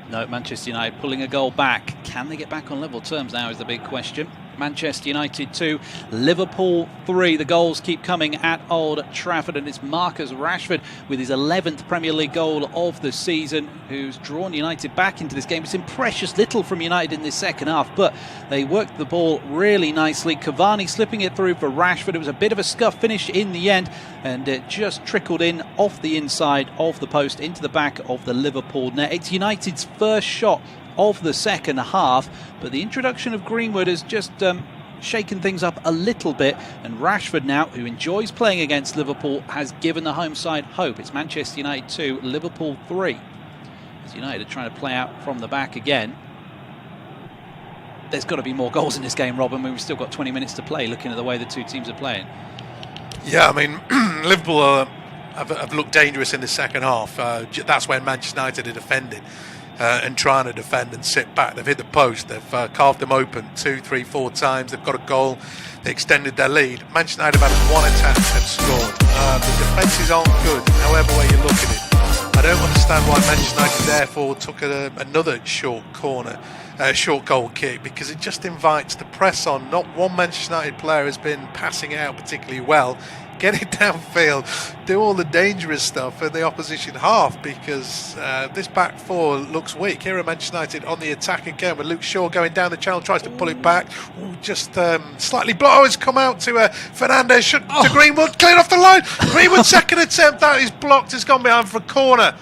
No, Manchester United pulling a goal back. Can they get back on level terms now is the big question. Manchester United 2, Liverpool 3. The goals keep coming at Old Trafford, and it's Marcus Rashford with his 11th Premier League goal of the season, who's drawn United back into this game. It's in precious little from United in this second half, but they worked the ball really nicely. Cavani slipping it through for Rashford. It was a bit of a scuff finish in the end, and it just trickled in off the inside of the post into the back of the Liverpool net. It's United's first shot of the second half, but the introduction of Greenwood has just shaken things up a little bit, and Rashford now, who enjoys playing against Liverpool, has given the home side hope. It's Manchester United 2, Liverpool 3. As United are trying to play out from the back again. There's got to be more goals in this game, Rob. I mean, we've still got 20 minutes to play, looking at the way the two teams are playing. Yeah, I mean, Liverpool have looked dangerous in the second half. That's when Manchester United are defending. And trying to defend and sit back. They've hit the post. They've carved them open 2, 3, 4 times. They've got a goal. They extended their lead. Manchester United have had one attack. They've scored. The defences aren't good, however way you look at it. I don't understand why Manchester United therefore took another short goal kick, because it just invites the press on. Not one Manchester United player has been passing it out particularly well. Get it downfield, do all the dangerous stuff in the opposition half, because this back four looks weak. Here are Manchester United on the attack again with Luke Shaw going down the channel, tries to pull it back. Ooh, just slightly blow. It's come out to Fernandes, to Greenwood, cleared off the line. Greenwood's second attempt, that is blocked, has gone behind for a corner.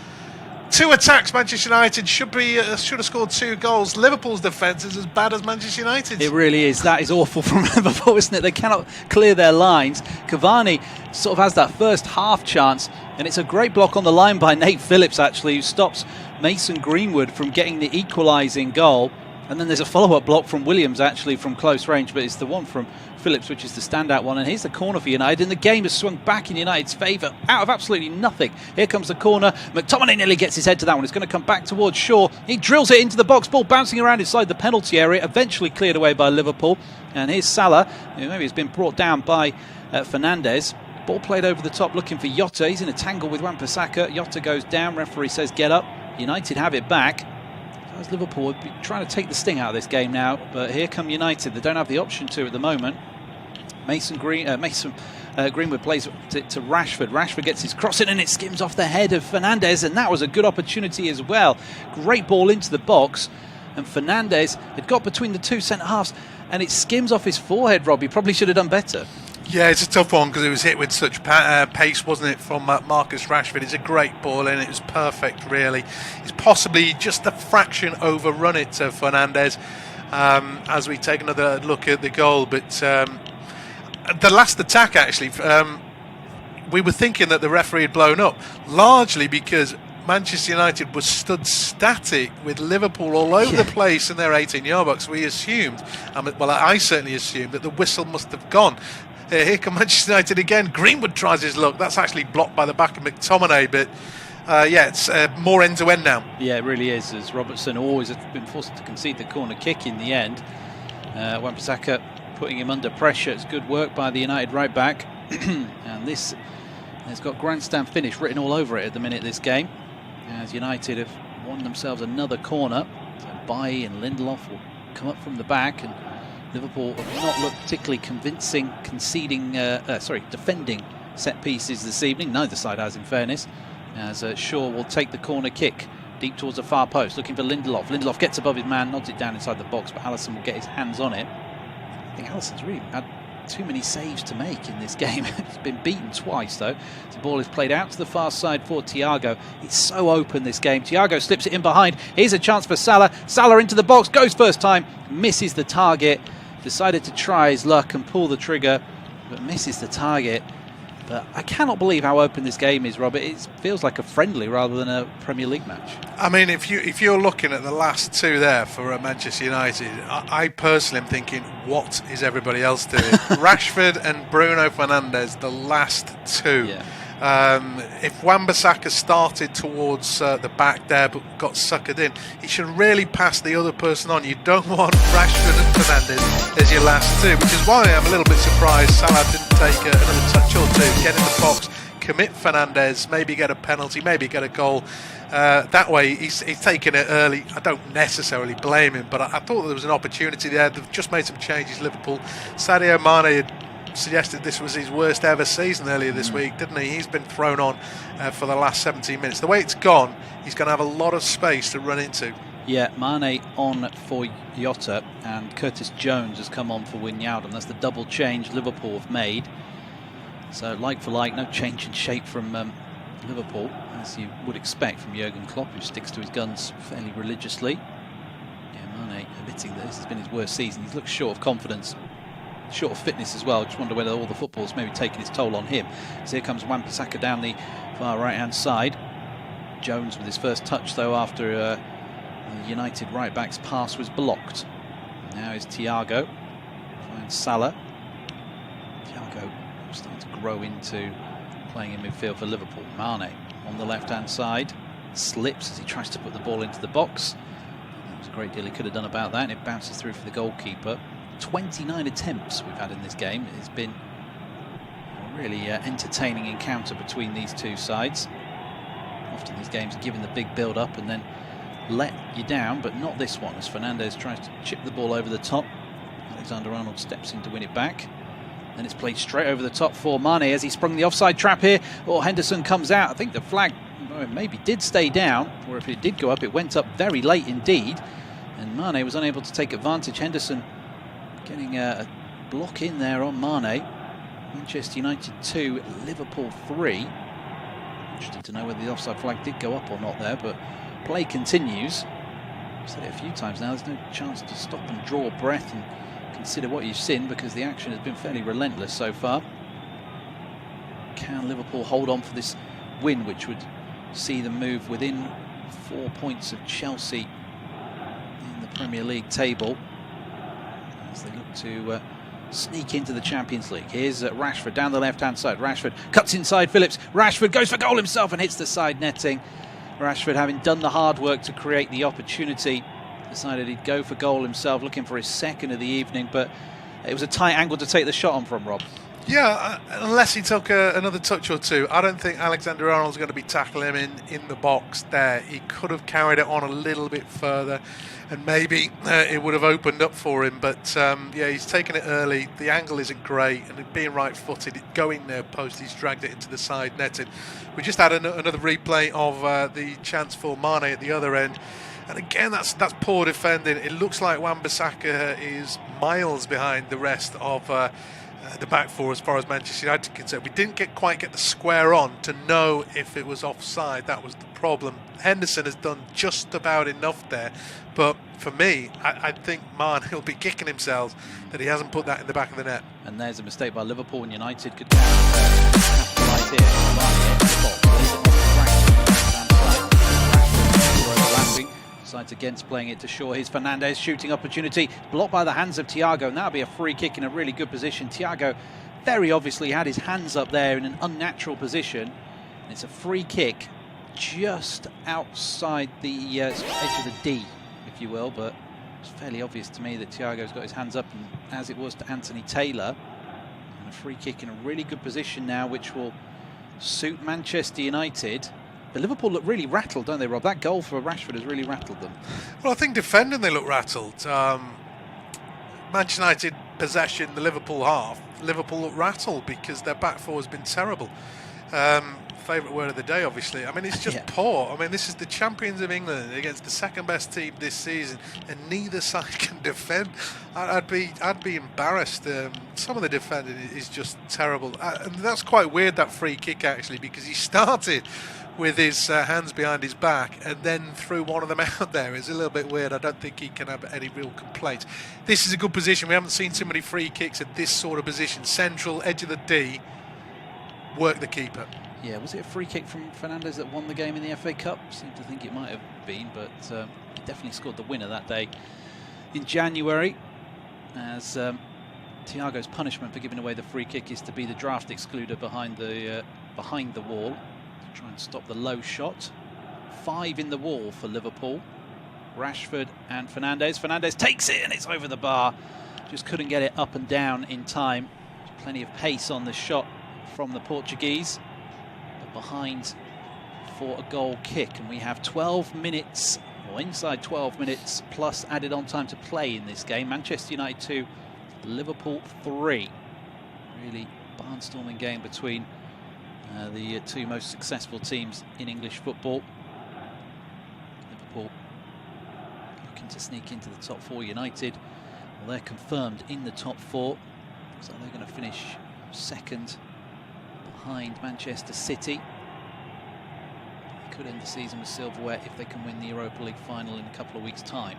2 attacks, Manchester United should have scored 2 goals. Liverpool's defence is as bad as Manchester United's. It really is. That is awful from Liverpool, isn't it? They cannot clear their lines. Cavani sort of has that first half chance, and it's a great block on the line by Nate Phillips, actually, who stops Mason Greenwood from getting the equalising goal. And then there's a follow-up block from Williams, actually, from close range, but it's the one from Phillips, which is the standout one. And here's the corner for United, and the game has swung back in United's favour out of absolutely nothing. Here comes the corner. McTominay nearly gets his head to that one. It's going to come back towards Shaw. He drills it into the box. Ball bouncing around inside the penalty area, eventually cleared away by Liverpool. And here's Salah, who maybe has been brought down by Fernandes. Ball played over the top looking for Jota. He's in a tangle with Wan-Bissaka. Jota goes down. Referee says get up. United have it back. As Liverpool would be trying to take the sting out of this game now, but here come United. They don't have the option to at the moment. Greenwood plays it to Rashford. Rashford gets his cross in and it skims off the head of Fernandes, and that was a good opportunity as well. Great ball into the box, and Fernandes had got between the two centre-halves and it skims off his forehead, Rob. He probably should have done better. Yeah, it's a tough one because it was hit with such pace, wasn't it, from Marcus Rashford. It's a great ball and it was perfect, really. It's possibly just a fraction overrun it to Fernandes as we take another look at the goal. But the last attack, actually, we were thinking that the referee had blown up, largely because Manchester United was stood static with Liverpool all over the place in their 18-yard box. We assumed, well, I certainly assumed, that the whistle must have gone. Here come Manchester United again. Greenwood tries his luck. That's actually blocked by the back of McTominay, but it's more end-to-end now. Yeah, it really is, as Robertson always has been forced to concede the corner kick in the end. Wan-Bissaka putting him under pressure. It's good work by the United right-back. And this has got grandstand finish written all over it at the minute, this game, as United have won themselves another corner. So Bailly and Lindelof will come up from the back, and Liverpool have not looked particularly convincing defending set pieces this evening. Neither side has, in fairness, as Shaw will take the corner kick deep towards the far post, looking for Lindelof. Lindelof gets above his man, nods it down inside the box, but Alisson will get his hands on it. I think Alisson's really had too many saves to make in this game. He's been beaten twice, though. The ball is played out to the far side for Thiago. It's so open, this game. Thiago slips it in behind. Here's a chance for Salah. Salah into the box, goes first time, misses the target. Decided to try his luck and pull the trigger, but misses the target. But I cannot believe how open this game is, Robert. It feels like a friendly rather than a Premier League match. I mean, if you're looking at the last two there for Manchester United, I personally am thinking, what is everybody else doing? Rashford and Bruno Fernandes, the last two. Yeah. If Wan-Bissaka started towards the back there but got suckered in, he should really pass the other person on. You don't want Rashford and Fernandes as your last two, which is why I'm a little bit surprised Salah didn't take another touch or two, get in the box, commit Fernandes, maybe get a penalty, maybe get a goal. That way he's taken it early. I don't necessarily blame him, but I thought there was an opportunity there. They've just made some changes, Liverpool. Sadio Mane had suggested this was his worst ever season earlier this week, didn't he? He's been thrown on for the last 17 minutes. The way it's gone, he's going to have a lot of space to run into. Yeah, Mane on for Jota, and Curtis Jones has come on for Wijnaldum. That's the double change Liverpool have made. So like for like, no change in shape from Liverpool, as you would expect from Jurgen Klopp, who sticks to his guns fairly religiously. Yeah, Mane admitting that this has been his worst season. He's looked short of confidence, short of fitness as well. Just wonder whether all the football's maybe taken its toll on him. So here comes Wan-Bissaka down the far right-hand side. Jones with his first touch, though, after the United right-back's pass was blocked. Now is Thiago. Finds Salah. Thiago starting to grow into playing in midfield for Liverpool. Mane on the left-hand side. Slips as he tries to put the ball into the box. There's a great deal he could have done about that, and it bounces through for the goalkeeper. 29 attempts we've had in this game. It's been a really entertaining encounter between these two sides. Often these games are given the big build-up and then let you down, but not this one, as Fernandes tries to chip the ball over the top. Alexander-Arnold steps in to win it back. Then it's played straight over the top for Mane as he sprung the offside trap here. Or Henderson comes out. I think the flag maybe did stay down, or if it did go up, it went up very late indeed. And Mane was unable to take advantage. Henderson getting a block in there on Mane. Manchester United 2, Liverpool 3. Interested to know whether the offside flag did go up or not there, but play continues. I've said it a few times now, there's no chance to stop and draw breath and consider what you've seen, because the action has been fairly relentless so far. Can Liverpool hold on for this win, which would see them move within 4 points of Chelsea in the Premier League table, as they look to sneak into the Champions League. Here's Rashford down the left-hand side. Rashford cuts inside Phillips. Rashford goes for goal himself and hits the side netting. Rashford, having done the hard work to create the opportunity, decided he'd go for goal himself, looking for his second of the evening, but it was a tight angle to take the shot on from, Rob. Yeah, unless he took another touch or two. I don't think Alexander-Arnold's going to be tackling him in the box there. He could have carried it on a little bit further and maybe it would have opened up for him. But yeah, he's taken it early. The angle isn't great, and being right-footed, going near post, he's dragged it into the side netting. We just had another replay of the chance for Mane at the other end. And again, that's poor defending. It looks like Wan-Bissaka is miles behind the rest of the back four as far as Manchester United are concerned. We didn't quite get the square on to know if it was offside. That was the problem. Henderson has done just about enough there, but for me, I think Mane will be kicking himself that he hasn't put that in the back of the net. And there's a mistake by Liverpool, and United could capitalise here. Decides against playing it to Shaw. Here's Fernandes, shooting opportunity, blocked by the hands of Thiago, and that'll be a free kick in a really good position. Thiago very obviously had his hands up there in an unnatural position, and it's a free kick just outside the edge of the D, if you will, but it's fairly obvious to me that Thiago's got his hands up, and as it was to Anthony Taylor, and a free kick in a really good position now, which will suit Manchester United. But Liverpool look really rattled, don't they, Rob? That goal for Rashford has really rattled them. Well, I think defending they look rattled. Manchester United possession, the Liverpool half. Liverpool look rattled because their back four has been terrible. Favourite word of the day, obviously. I mean, it's just poor. I mean, this is the champions of England against the second best team this season, and neither side can defend. I'd be embarrassed. Some of the defending is just terrible, and that's quite weird, that free kick actually, because he started with his hands behind his back and then threw one of them out there. It's a little bit weird. I don't think he can have any real complaints. This is a good position. We haven't seen too many free kicks at this sort of position. Central, edge of the D, work the keeper. Yeah, was it a free kick from Fernandes that won the game in the FA Cup? Seem to think it might have been, but he definitely scored the winner that day in January, as Thiago's punishment for giving away the free kick is to be the draft excluder behind the wall. Try and stop the low shot. 5 in the wall for Liverpool. Rashford and Fernandes. Fernandes takes it and it's over the bar. Just couldn't get it up and down in time. There's plenty of pace on the shot from the Portuguese, but behind for a goal kick. And we have 12 minutes, or inside 12 minutes, plus added on time to play in this game. Manchester United 2, Liverpool 3. Really barnstorming game between the two most successful teams in English football. Liverpool looking to sneak into the top 4. United, well, they're confirmed in the top 4, so they're going to finish second behind Manchester City. They could end the season with silverware if they can win the Europa League final in a couple of weeks' time.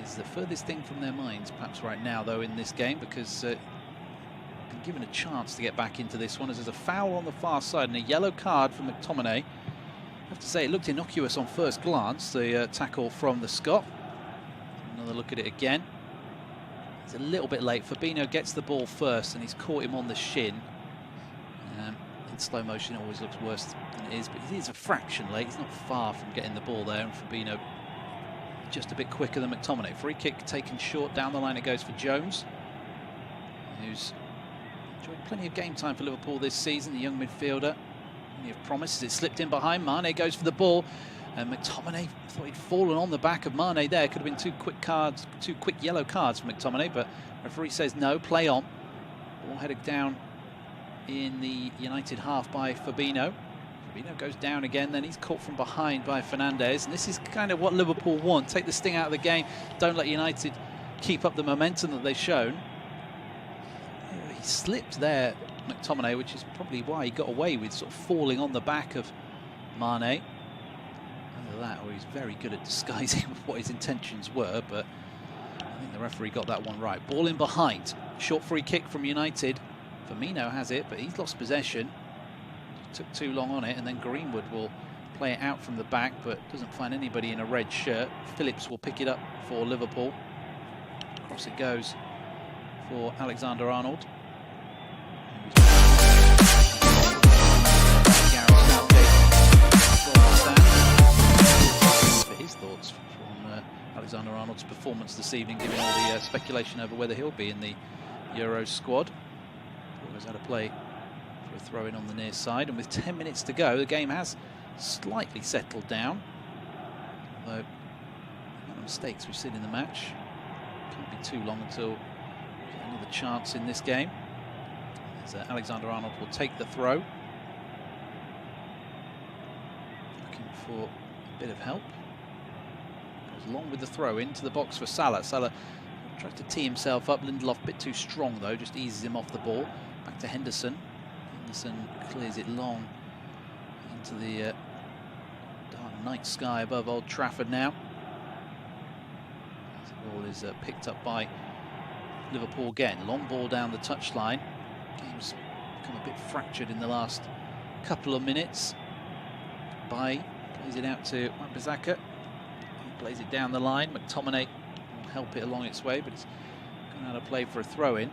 It's the furthest thing from their minds, perhaps right now, though, in this game, because given a chance to get back into this one, as there's a foul on the far side and a yellow card for McTominay. I have to say, it looked innocuous on first glance, the tackle from the Scot. Another look at it again. It's a little bit late. Fabinho gets the ball first and he's caught him on the shin. In slow motion, it always looks worse than it is, but he is a fraction late. He's not far from getting the ball there, and Fabinho just a bit quicker than McTominay. Free kick taken short, down the line it goes for Jones, who's enjoyed plenty of game time for Liverpool this season, the young midfielder. Plenty of promise. It slipped in behind. Mane goes for the ball, and McTominay thought he'd fallen on the back of Mane there. Could have been two quick yellow cards for McTominay, but referee says no, play on. Ball headed down in the United half by Fabinho. Fabinho goes down again, then he's caught from behind by Fernandes, and this is kind of what Liverpool want. Take the sting out of the game. Don't let United keep up the momentum that they've shown. He slipped there, McTominay, which is probably why he got away with sort of falling on the back of Mane. Either that, or he's very good at disguising what his intentions were, but I think the referee got that one right. Ball in behind. Short free kick from United. Firmino has it, but he's lost possession. Took too long on it, and then Greenwood will play it out from the back, but doesn't find anybody in a red shirt. Phillips will pick it up for Liverpool. Across it goes for Alexander-Arnold. For his thoughts from Alexander-Arnold's performance this evening, given all the speculation over whether he'll be in the Euros squad. Always had a play for a throw-in on the near side, and with 10 minutes to go, the game has slightly settled down. Although the amount of mistakes we've seen in the match can't be too long until we get another chance in this game. As Alexander-Arnold will take the throw, looking for a bit of help. Goes long with the throw into the box for Salah. Salah tries to tee himself up. Lindelof a bit too strong though, just eases him off the ball. Back to Henderson. Henderson clears it long into the dark night sky above Old Trafford now. As the ball is picked up by Liverpool again. Long ball down the touchline. Game's become a bit fractured in the last couple of minutes. Bai plays it out to Wan-Bissaka. He plays it down the line. McTominay will help it along its way, but it's gone out of play for a throw-in.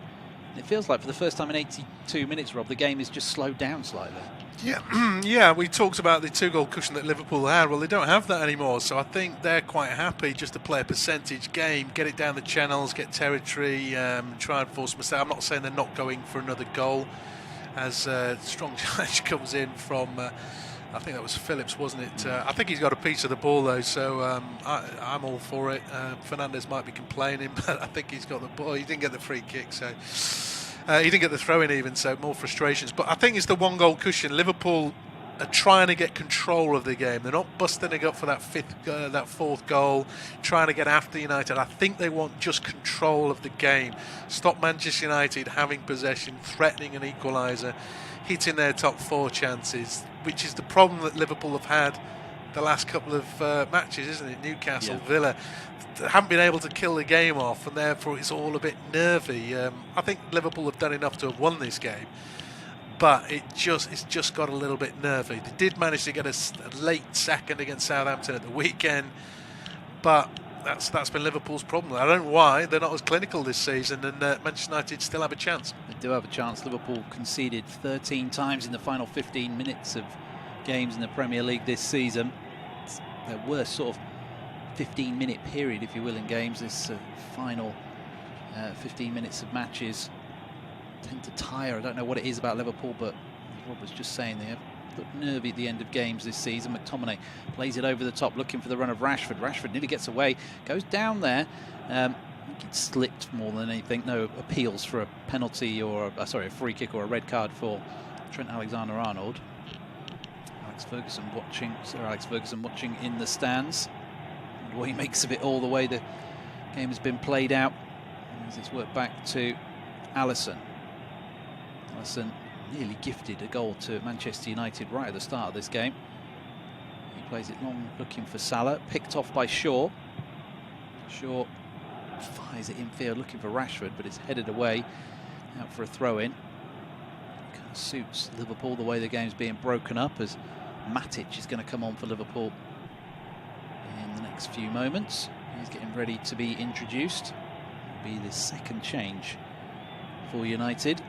It feels like for the first time in 82 minutes, Rob, the game has just slowed down slightly. Yeah, yeah. We talked about the 2-goal cushion that Liverpool had. Well, they don't have that anymore, so I think they're quite happy just to play a percentage game, get it down the channels, get territory, try and force mistakes. I'm not saying they're not going for another goal, as strong challenge comes in from. I think that was Phillips, wasn't it? I think he's got a piece of the ball though, so I'm all for it. Fernandes might be complaining, but I think he's got the ball. He didn't get the free kick, so he didn't get the throw-in even, so more frustrations. But I think it's the 1-goal cushion. Liverpool are trying to get control of the game. They're not busting it up for that fourth goal, trying to get after United. I think they want just control of the game. Stop Manchester United having possession, threatening an equaliser, hitting their top 4 chances, which is the problem that Liverpool have had the last couple of matches, isn't it? Newcastle, yeah. Villa, haven't been able to kill the game off, and therefore it's all a bit nervy. I think Liverpool have done enough to have won this game, but it's just got a little bit nervy. They did manage to get a late second against Southampton at the weekend, but that's been Liverpool's problem. I don't know why they're not as clinical this season, and Manchester United still have a chance. They do have a chance. Liverpool conceded 13 times in the final 15 minutes of games in the Premier League this season. It's their worst sort of 15-minute period, if you will, in games. This final 15 minutes of matches tend to tire. I don't know what it is about Liverpool, but as Rob was just saying, they have looked nervy at the end of games this season. McTominay plays it over the top, looking for the run of Rashford. Rashford nearly gets away, goes down there. I think it slipped more than anything. No appeals for a penalty or a free kick or a red card for Trent Alexander-Arnold. Sir Alex Ferguson watching in the stands. And what he makes of it all, the way the game has been played out. As it's worked back to Alisson. Alisson nearly gifted a goal to Manchester United right at the start of this game. He plays it long, looking for Salah. Picked off by Shaw. Shaw fires it infield, looking for Rashford, but it's headed away, out for a throw-in. Kind of suits Liverpool the way the game's being broken up, as Matic is going to come on for Liverpool in the next few moments. He's getting ready to be introduced. It'll be the second change for United.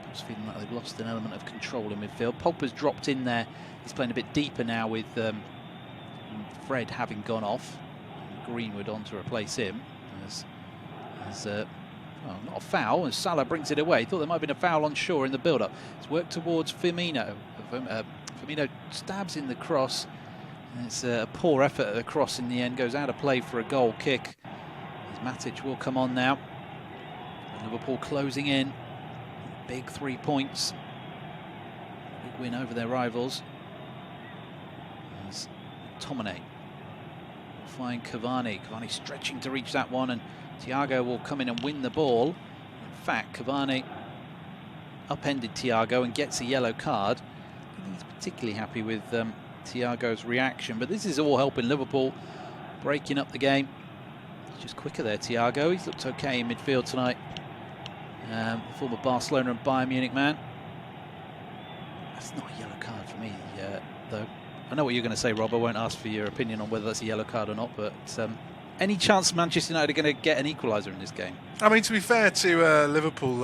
Perhaps feeling like they've lost an element of control in midfield. Pogba's dropped in there. He's playing a bit deeper now with Fred having gone off. Greenwood on to replace him. Not a foul, as Salah brings it away. Thought there might have been a foul on Shaw in the build-up. It's worked towards Firmino. Firmino stabs in the cross. It's a poor effort at the cross in the end. Goes out of play for a goal kick. As Matic will come on now. Liverpool closing in. Big 3 points. Big win over their rivals. As Tominay will find Cavani. Cavani stretching to reach that one, and Thiago will come in and win the ball. In fact, Cavani upended Thiago and gets a yellow card. I think he's particularly happy with Thiago's reaction, but this is all helping Liverpool breaking up the game. He's just quicker there, Thiago. He's looked okay in midfield tonight. The former Barcelona and Bayern Munich man. That's not a yellow card for me, though. I know what you're going to say, Rob. I won't ask for your opinion on whether that's a yellow card or not, but any chance Manchester United are going to get an equaliser in this game? I mean, to be fair to Liverpool,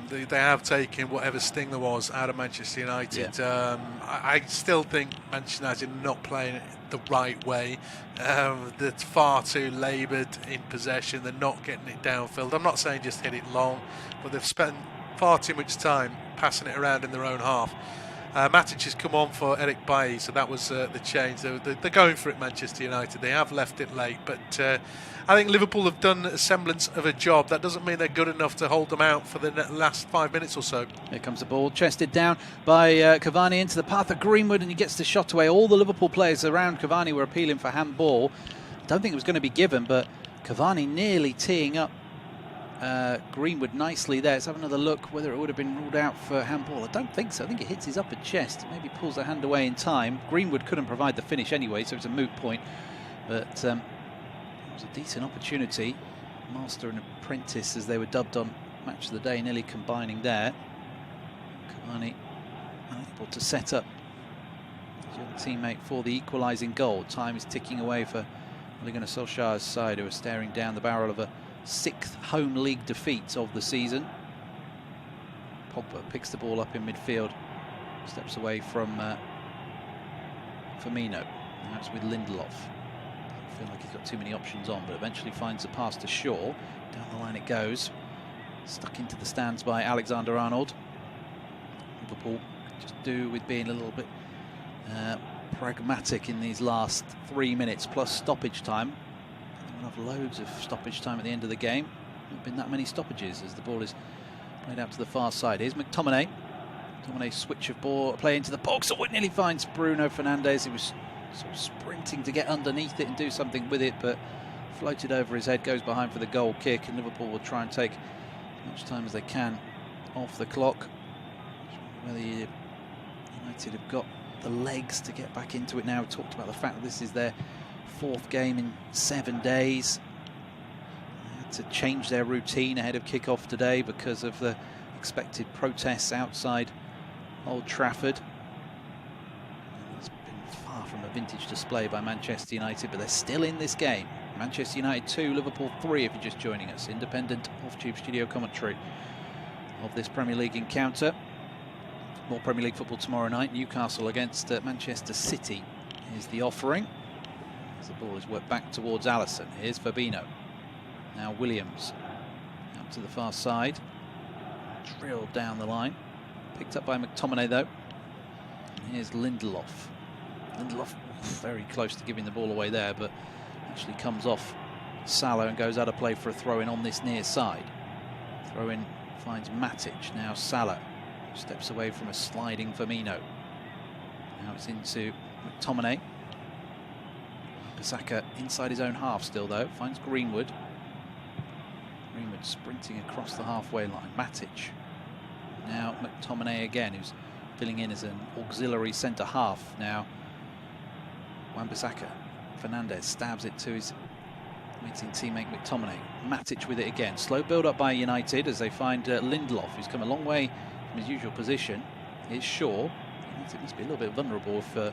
they have taken whatever sting there was out of Manchester United. Yeah. I still think Manchester United are not playing it the right way. They're far too laboured in possession. They're not getting it downfield. I'm not saying just hit it long, but they've spent far too much time passing it around in their own half. Matic has come on for Eric Bailly, so that was the change. They're going for it, Manchester United. They have left it late, but I think Liverpool have done a semblance of a job. That doesn't mean they're good enough to hold them out for the last 5 minutes or so. Here comes the ball, chested down by Cavani into the path of Greenwood, and he gets the shot away. All the Liverpool players around Cavani were appealing for handball. Don't think it was going to be given, but Cavani nearly teeing up Greenwood nicely there. Let's have another look whether it would have been ruled out for handball. I don't think so. I think it hits his upper chest. Maybe pulls the hand away in time. Greenwood couldn't provide the finish anyway, so it's a moot point. But it was a decent opportunity. Master and apprentice, as they were dubbed on Match of the Day, nearly combining there. Cavani unable to set up his young teammate for the equalising goal. Time is ticking away for Ole Gunnar Solskjaer's side, who are staring down the barrel of a 6th home league defeat of the season. Pogba picks the ball up in midfield, steps away from Firmino. Now it's with Lindelof. I feel like he's got too many options on, but eventually finds the pass to Shaw. Down the line it goes. Stuck into the stands by Alexander-Arnold. Liverpool just do with being a little bit pragmatic in these last 3 minutes plus stoppage time. We'll have loads of stoppage time at the end of the game. Not been that many stoppages as the ball is played out to the far side. Here's McTominay. McTominay switch of ball, play into the box. Oh, it nearly finds Bruno Fernandes. He was sort of sprinting to get underneath it and do something with it, but floated over his head, goes behind for the goal kick, and Liverpool will try and take as much time as they can off the clock. Whether United have got the legs to get back into it now. We talked about the fact that this is their 4th game in 7 days. They had to change their routine ahead of kick-off today because of the expected protests outside Old Trafford. It's been far from a vintage display by Manchester United, but they're still in this game. Manchester United 2, Liverpool 3 if you're just joining us. Independent off-tube studio commentary of this Premier League encounter. More Premier League football tomorrow night. Newcastle against Manchester City is the offering. As the ball is worked back towards Alisson. Here's Fabinho. Now Williams. Out to the far side. Drilled down the line. Picked up by McTominay though. And here's Lindelof. Lindelof very close to giving the ball away there, but actually comes off Salah and goes out of play for a throw-in on this near side. Throw-in finds Matic. Now Salah steps away from a sliding Firmino. Now it's into McTominay. Bissaka inside his own half still though, finds Greenwood. Greenwood sprinting across the halfway line. Matic. Now McTominay again, who's filling in as an auxiliary centre half. Now Wan-Bissaka. Fernandes stabs it to his meeting teammate McTominay. Matic with it again. Slow build up by United as they find Lindelof, who's come a long way from his usual position. Here's Shaw. United must be a little bit vulnerable if they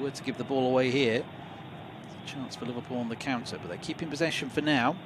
were to give the ball away here. Chance for Liverpool on the counter, but they keep in possession for now.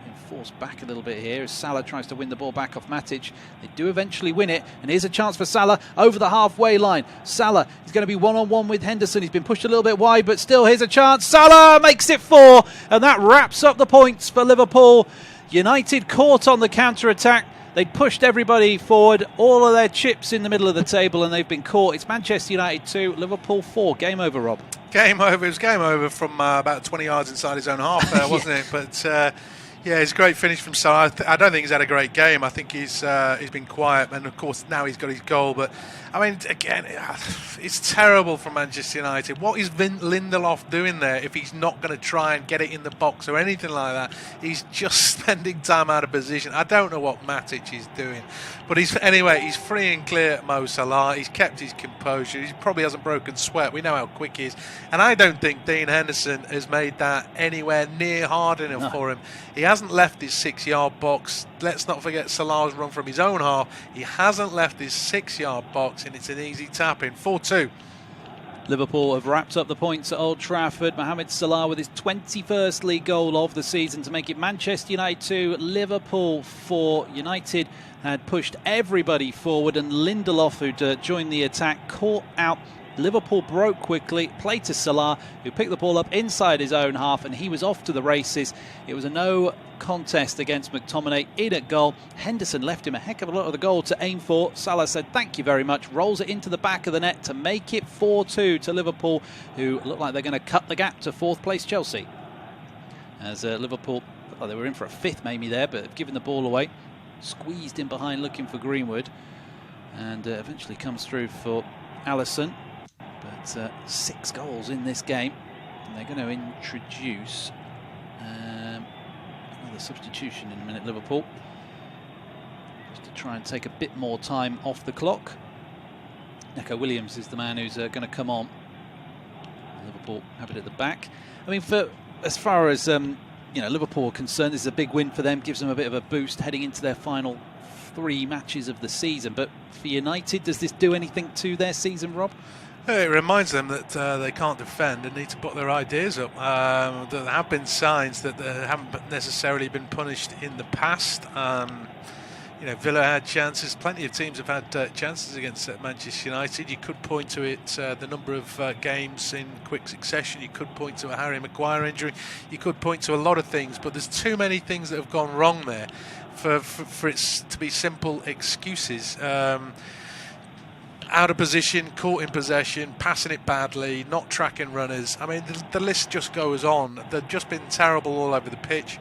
Being forced back a little bit here as Salah tries to win the ball back off Matic. They do eventually win it, and here's a chance for Salah over the halfway line. Salah is going to be one-on-one with Henderson. He's been pushed a little bit wide, but still here's a chance. Salah makes it 4, and that wraps up the points for Liverpool. United caught on the counter-attack. They pushed everybody forward, all of their chips in the middle of the table, and they've been caught. It's Manchester United 2, Liverpool 4. Game over, Rob. Game over. It was game over from about 20 yards inside his own half there, wasn't it? But yeah, it's a great finish from Salah. I don't think he's had a great game. I think he's been quiet, and of course now he's got his goal. But I mean, again, it's terrible for Manchester United. What is Lindelof doing there if he's not going to try and get it in the box or anything like that? He's just spending time out of position. I don't know what Matic is doing, but he's free and clear at Mo Salah. He's kept his composure. He probably hasn't broken sweat. We know how quick he is, and I don't think Dean Henderson has made that anywhere near hard enough for him. He hasn't left his 6-yard box. Let's not forget Salah's run from his own half. He hasn't left his 6-yard box, and it's an easy tap in. 4-2. Liverpool have wrapped up the points at Old Trafford. Mohamed Salah with his 21st league goal of the season to make it Manchester United 2, Liverpool 4. United had pushed everybody forward, and Lindelof, who'd joined the attack, caught out. Liverpool broke quickly, played to Salah, who picked the ball up inside his own half, and he was off to the races. It was a no contest against McTominay in at goal. Henderson left him a heck of a lot of the goal to aim for. Salah said thank you very much, rolls it into the back of the net to make it 4-2 to Liverpool, who look like they're going to cut the gap to fourth place Chelsea. As Liverpool, well, they were in for a fifth maybe there, but have given the ball away. Squeezed in behind looking for Greenwood, and eventually comes through for Alisson. But 6 goals in this game, and they're going to introduce another substitution in a minute, Liverpool, just to try and take a bit more time off the clock. Neco Williams is the man who's going to come on. Liverpool have it at the back. I mean, as far as Liverpool are concerned, this is a big win for them, gives them a bit of a boost heading into their final 3 matches of the season. But for United, does this do anything to their season, Rob? It reminds them that they can't defend and need to put their ideas up. There have been signs that they haven't necessarily been punished in the past. Villa had chances. Plenty of teams have had chances against Manchester United. You could point to it, the number of games in quick succession. You could point to a Harry Maguire injury. You could point to a lot of things, but there's too many things that have gone wrong there for it to be simple excuses. Out of position, caught in possession, passing it badly, not tracking runners. I mean, the list just goes on. They've just been terrible all over the pitch.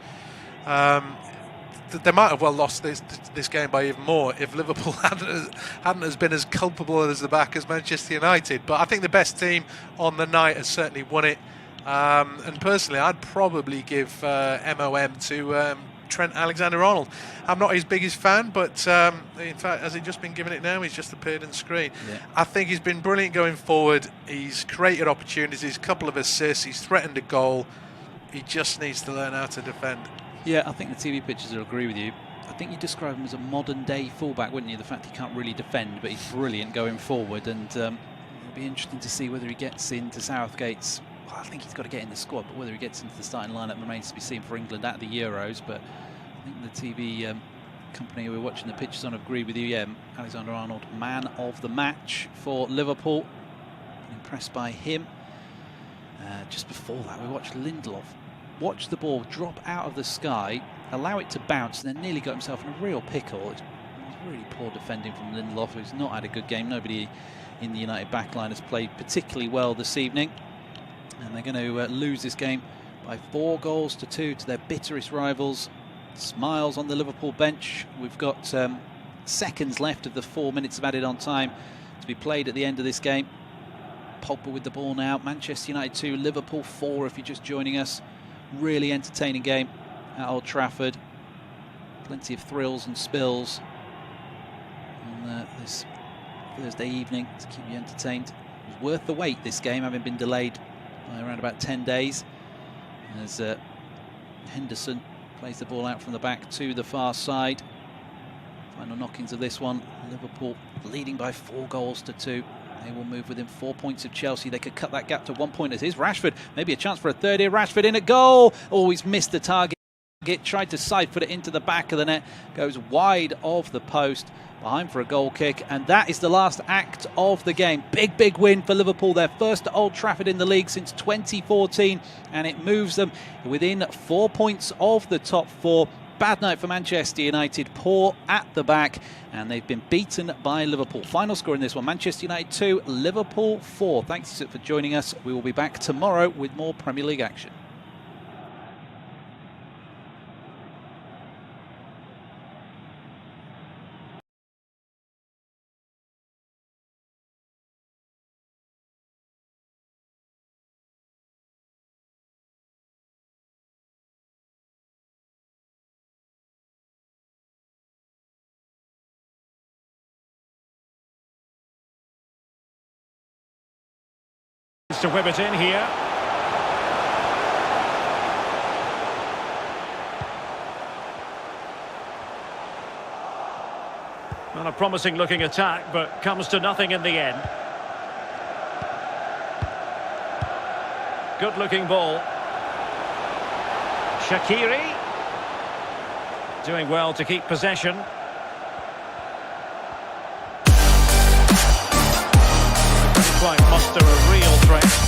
They might have well lost this game by even more if Liverpool hadn't been as culpable as the back as Manchester United. But I think the best team on the night has certainly won it. And personally, I'd probably give MOM to Trent Alexander-Arnold. I'm not his biggest fan, but in fact, has he just been given it now? He's just appeared on screen. Yeah. I think he's been brilliant going forward. He's created opportunities, a couple of assists, he's threatened a goal. He just needs to learn how to defend. Yeah, I think the TV pictures will agree with you. I think you describe him as a modern-day fullback, wouldn't you? The fact he can't really defend, but he's brilliant going forward, and it'll be interesting to see whether he gets into Southgate's. Well, I think he's got to get in the squad, but whether he gets into the starting lineup remains to be seen for England at the Euros. But I think the TV company who we're watching the pictures on agree with you. Yeah, Alexander-Arnold, man of the match for Liverpool. Impressed by him. Just before that, we watched Lindelof watch the ball drop out of the sky, allow it to bounce, and then nearly got himself in a real pickle. It was really poor defending from Lindelof, who's not had a good game. Nobody in the United backline has played particularly well this evening. And they're going to lose this game by 4-2 to their bitterest rivals. Smiles on the Liverpool bench. We've got seconds left of the 4 minutes of added on time to be played at the end of this game. Pogba with the ball now. Manchester United 2, Liverpool 4 if you're just joining us. Really entertaining game at Old Trafford. Plenty of thrills and spills on this Thursday evening to keep you entertained. It was worth the wait, this game, having been delayed by around about 10 days. As Henderson plays the ball out from the back to the far side. Final knockings of this one. Liverpool leading by 4-2. They will move within 4 points of Chelsea. They could cut that gap to 1 point as is Rashford. Maybe a chance for a third here. Rashford in at goal. Oh, he's missed the target. Tried to side foot it into the back of the net. Goes wide of the post. Behind for a goal kick. And that is the last act of the game. Big win for Liverpool. Their first at Old Trafford in the league since 2014. And it moves them within 4 points of the top 4. Bad night for Manchester United, poor at the back, and they've been beaten by Liverpool. Final score in this one, Manchester United 2, Liverpool 4. Thanks for joining us. We will be back tomorrow with more Premier League action. To whip it in here. Well, a promising looking attack, but comes to nothing in the end. good-looking ball. Shaqiri doing well to keep possession. Couldn't quite muster a real threat.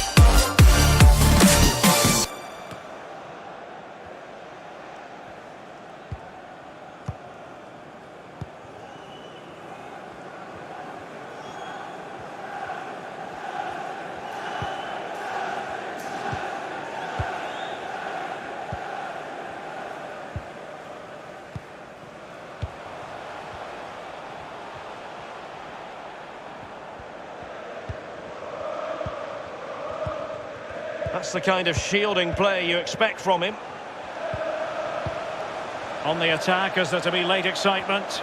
That's the kind of shielding play you expect from him. On the attack, is there to be late excitement?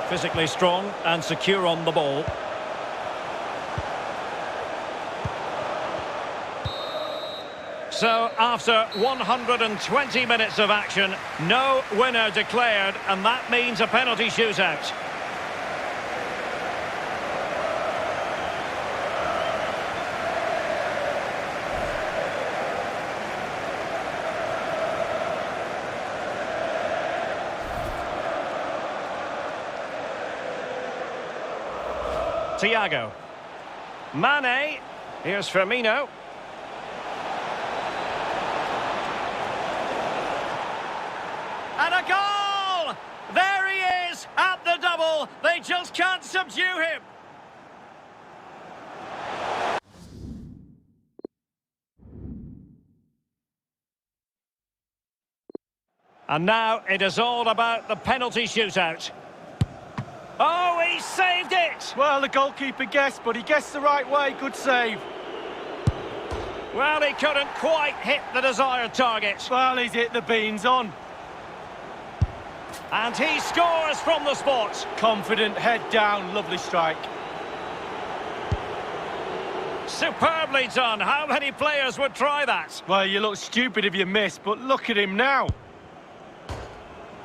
Physically strong and secure on the ball. So, after 120 minutes of action, no winner declared, and that means a penalty shootout. Thiago. Mane. Here's Firmino. And a goal! There he is at the double. They just can't subdue him. And now it is all about the penalty shootout. Oh, he saved it! Well, the goalkeeper guessed, but he guessed the right way. Good save. Well, he couldn't quite hit the desired target. Well, he's hit the beans on. And he scores from the spot. Confident, head down, lovely strike. Superbly done. How many players would try that? Well, you look stupid if you miss, but look at him now.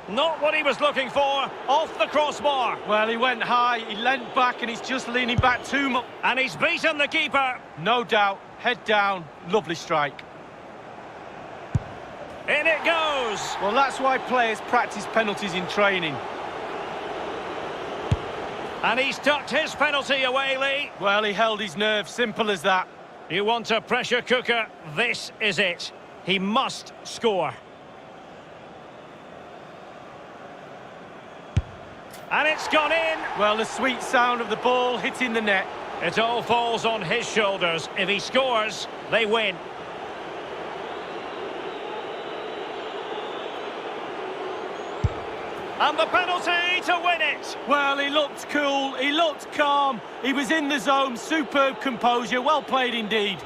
Not what he was looking for. Off the crossbar. Well, he went high, he leant back, and he's just leaning back too much. And he's beaten the keeper. No doubt, head down, lovely strike. In it goes. Well, that's why players practice penalties in training. And he's tucked his penalty away, Lee. Well, he held his nerve, simple as that. You want a pressure cooker? This is it. He must score. And it's gone in. Well, the sweet sound of the ball hitting the net. It all falls on his shoulders. If he scores, they win. And the penalty to win it. Well, he looked cool, he looked calm, he was in the zone, superb composure, well played indeed.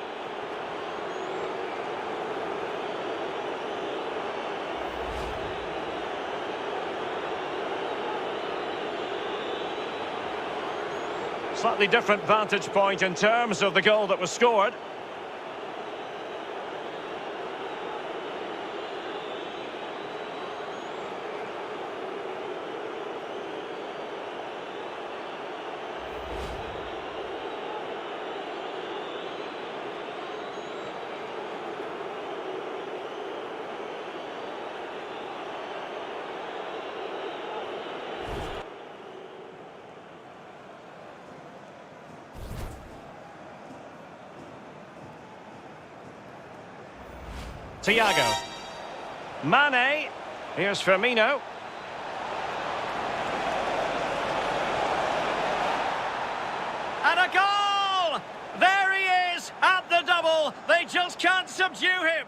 Slightly different vantage point in terms of the goal that was scored. Thiago. Mane. Here's Firmino. And a goal! There he is at the double. They just can't subdue him.